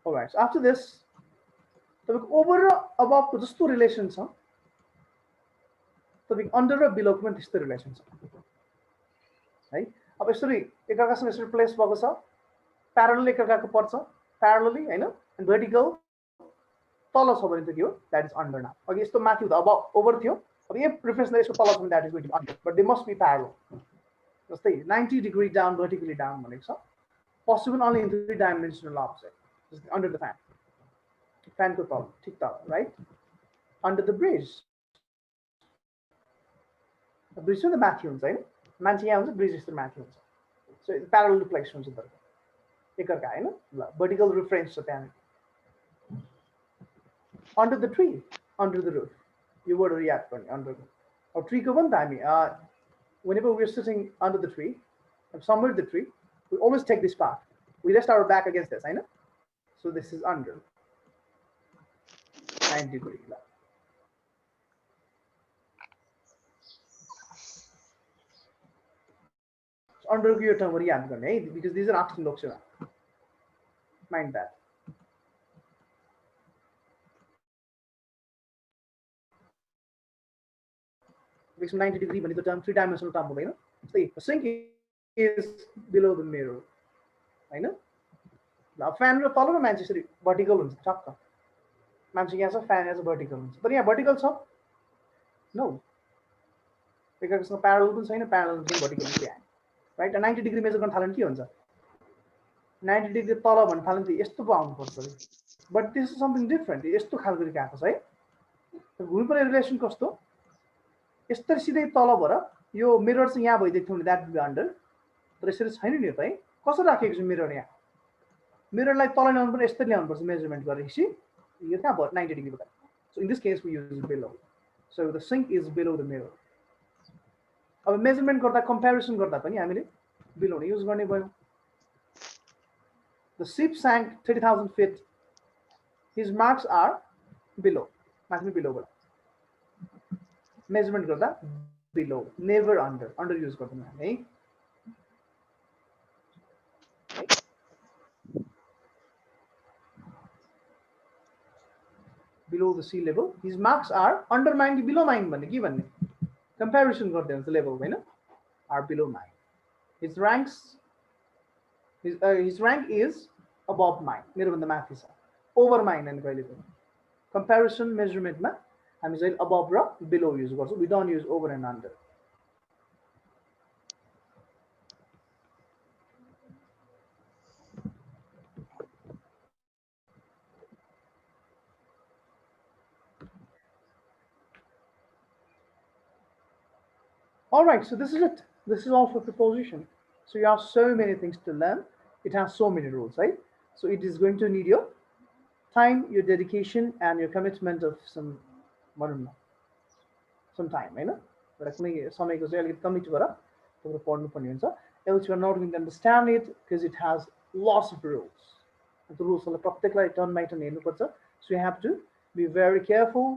All right, so after this, the over above just two relations, huh? So under or below is the relations, right? अब यसरी एकअर्कासँग यसरी place भएको छ, parallel एकअर्काको पर्छ, प्यारलली हैन, and vertical तल छ भने त के हो? That is under now. अघि यस्तो माथि हुँदा अब over थियो, अब यो रेफरेन्सले यसको तल छ भने that is going to be under, but they must be parallel. जस्तै 90 degree down vertically down भनेको छ, possible only in three-dimensional object. Under the fan को तल, ठीक तल, right? Under the bridge. The bridge चाहिँ माथि हुन्छ हैन? मान्छे यहाँ हुन्छ, bridge यस्तो माथि हुन्छ. So it's parallel place हुन्छ त. एकअर्का हैन? ल, vertical reference छ त्यहाँ. Under the tree, under the roof. You word react गर्ने under the. Or tree को पनि त हामी whenever we're sitting under the tree, somewhere the tree, we always take this part. We rest our back against this, हैन? So this is under 90 degree. So under your term because these are option looks. Mind that. Because 90 degree when the term three-dimensional term, you know. See, the sink is below the mirror. I know. Now, fan will follow the Manchester vertical. Manchester has a fan as a vertical. But yeah, vertical so no. Because no parallel to sign a parallel to vertical. Right 90 degree measure गर्न थाल्यो के हुन्छ 90 degree तल भन्न थाल्यो त यस्तो पो आउनुपर्छ but this is something different यस्तो खालको आएको छ है घुम्नुपर्ने रिलेसन कस्तो यस्तरी सिधै तल भएर यो मिरर चाहिँ यहाँ भइदिएको थियो भने द्याट बी अन्डर तर यसरी छैन नि त है कसरी राखेको छु मिरर यहाँ मिररलाई तल ल्याउनु पर्ने यस्तरी ल्याउनुपर्छ मेजरमेन्ट गरेपछि यो कहाँ भयो 90 डिग्री बाट so in this case we use below so the sink is below the mirror अब मेजरमेन्ट गर्दा कम्पेरिसन गर्दा पनि हामीले बिलो नै युज गर्ने भयो the ship sank 30,000 feet his marks are below माथि बिलोबाट मेजरमेन्ट गर्दा बिलो नेभर अन्डर युज गर्दैन है below the sea level his marks are under 90 below 9 भन्ने के भन्ने comparison गर्दै हुन्छ level Hahn are below 9 his rank is above 9 मेरो भन्दा माथि छ over 9 अनि कहिले पनि comparison measurement मा हामी चाहिँ above र below युज गर्छौं we don't use over and under all right so this is it this is all for preposition so you have so many things to learn it has so many rules right so it is going to need your time your dedication and your commitment of some time हैन एउटा कुनै समयको चाहिँ अलिकति commit गरेर तपाईले पढ्नु पर्ने हुन्छ else you are not going to understand it because it has lots of rules and the rules लाई प्रत्येकलाई टर्न बाइ टर्न हेर्नु पर्छ so you have to be very careful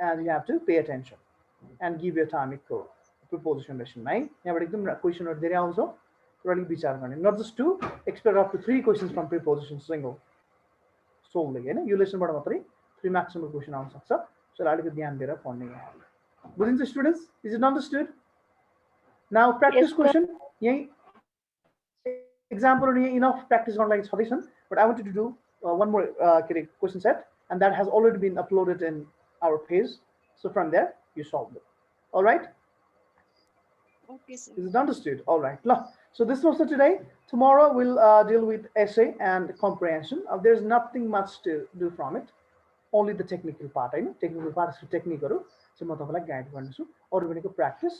and you have to pay attention and give your time equal preposition lesson है यहाँबाट एकदम क्वेशनहरु धेरै आउँछ र अलिक विचार गर्ने not just to expect up to 3 questions from preposition single solely हैन यो लेसनबाट मात्रै 3 maximum question आउन सक्छ so अलिकति ध्यान दिएर पढ्ने यहाँ बुझिन्छ students is it understood now practice question यही example यही इनफ practice गर्न लागि छदैछन् but I wanted to do one more question set and that has already been uploaded in our page so from there you solve it all right Okay, sir. is it understood all right so this was for today tomorrow we'll deal with essay and comprehension there's nothing much to do from it only the technical part I know technical part is technique haru so ma tapailai guide garnechu aru भनेको practice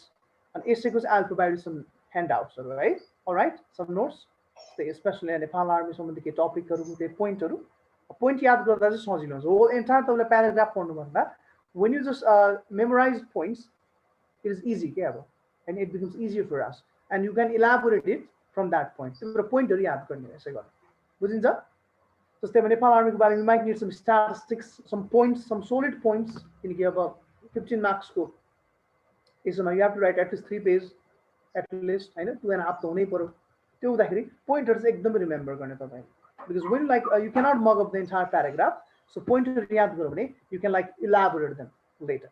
and essay ko I'll provide you some handouts right all right some notes especially Nepal army सम्बन्धी के topic haru त्यो point haru point याद गर्दा चाहिँ सजिलो हुन्छ whole entire तपाईले paragraph पढ्नु भन्दा when you just memorize points it is easy के अब and it becomes easier for us and you can elaborate it from that point तिम्रो point haru याद गर्ने यसै गर्नु बुझिन्छ जस्तै नेपाल आर्मीको बारेमा you might need some statistics some points some solid points किनकि अब 15 marks को यसमा you have to write at least 3 pages at least हैन 2.5 त हुनै पर्यो त्यो हुँदाखेरि पोइन्टहरु चाहिँ एकदमै रिमेम्बर गर्ने तपाई because when like you cannot mug up the entire paragraph so pointer याद गर्यो भने you can like elaborate them later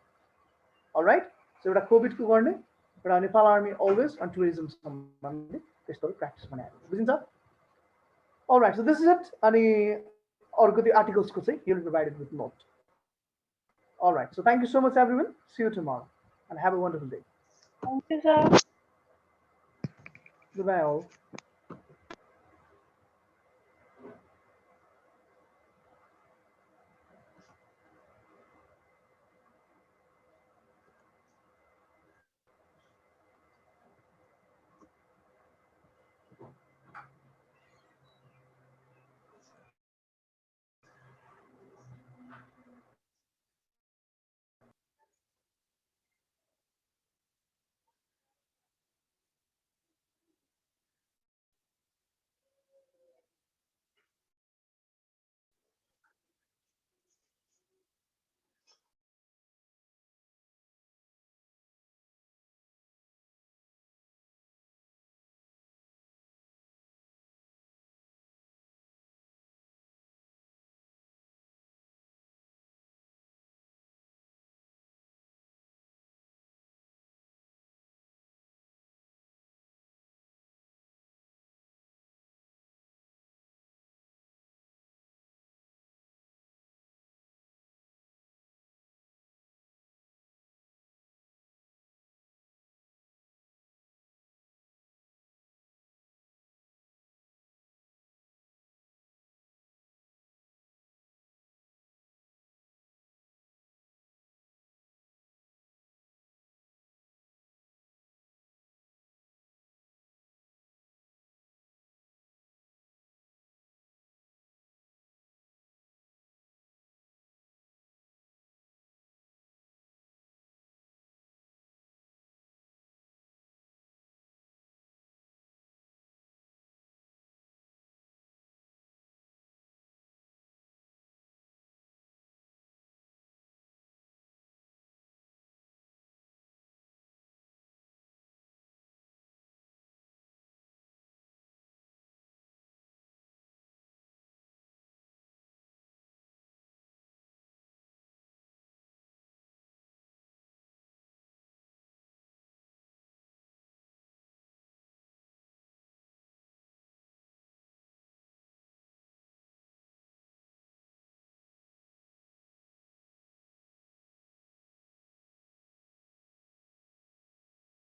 all right so एउटा कोभिड को गर्ने एउटा Nepal army always on tourism सम्बन्धी त्यस्तो practice बनाएर बुझिन्छ all right so this is it अनि अर्को त्यो articles को चाहिँ you'll be provided with note all right so thank you so much everyone see you tomorrow and have a wonderful day Thank you, sir. goodbye all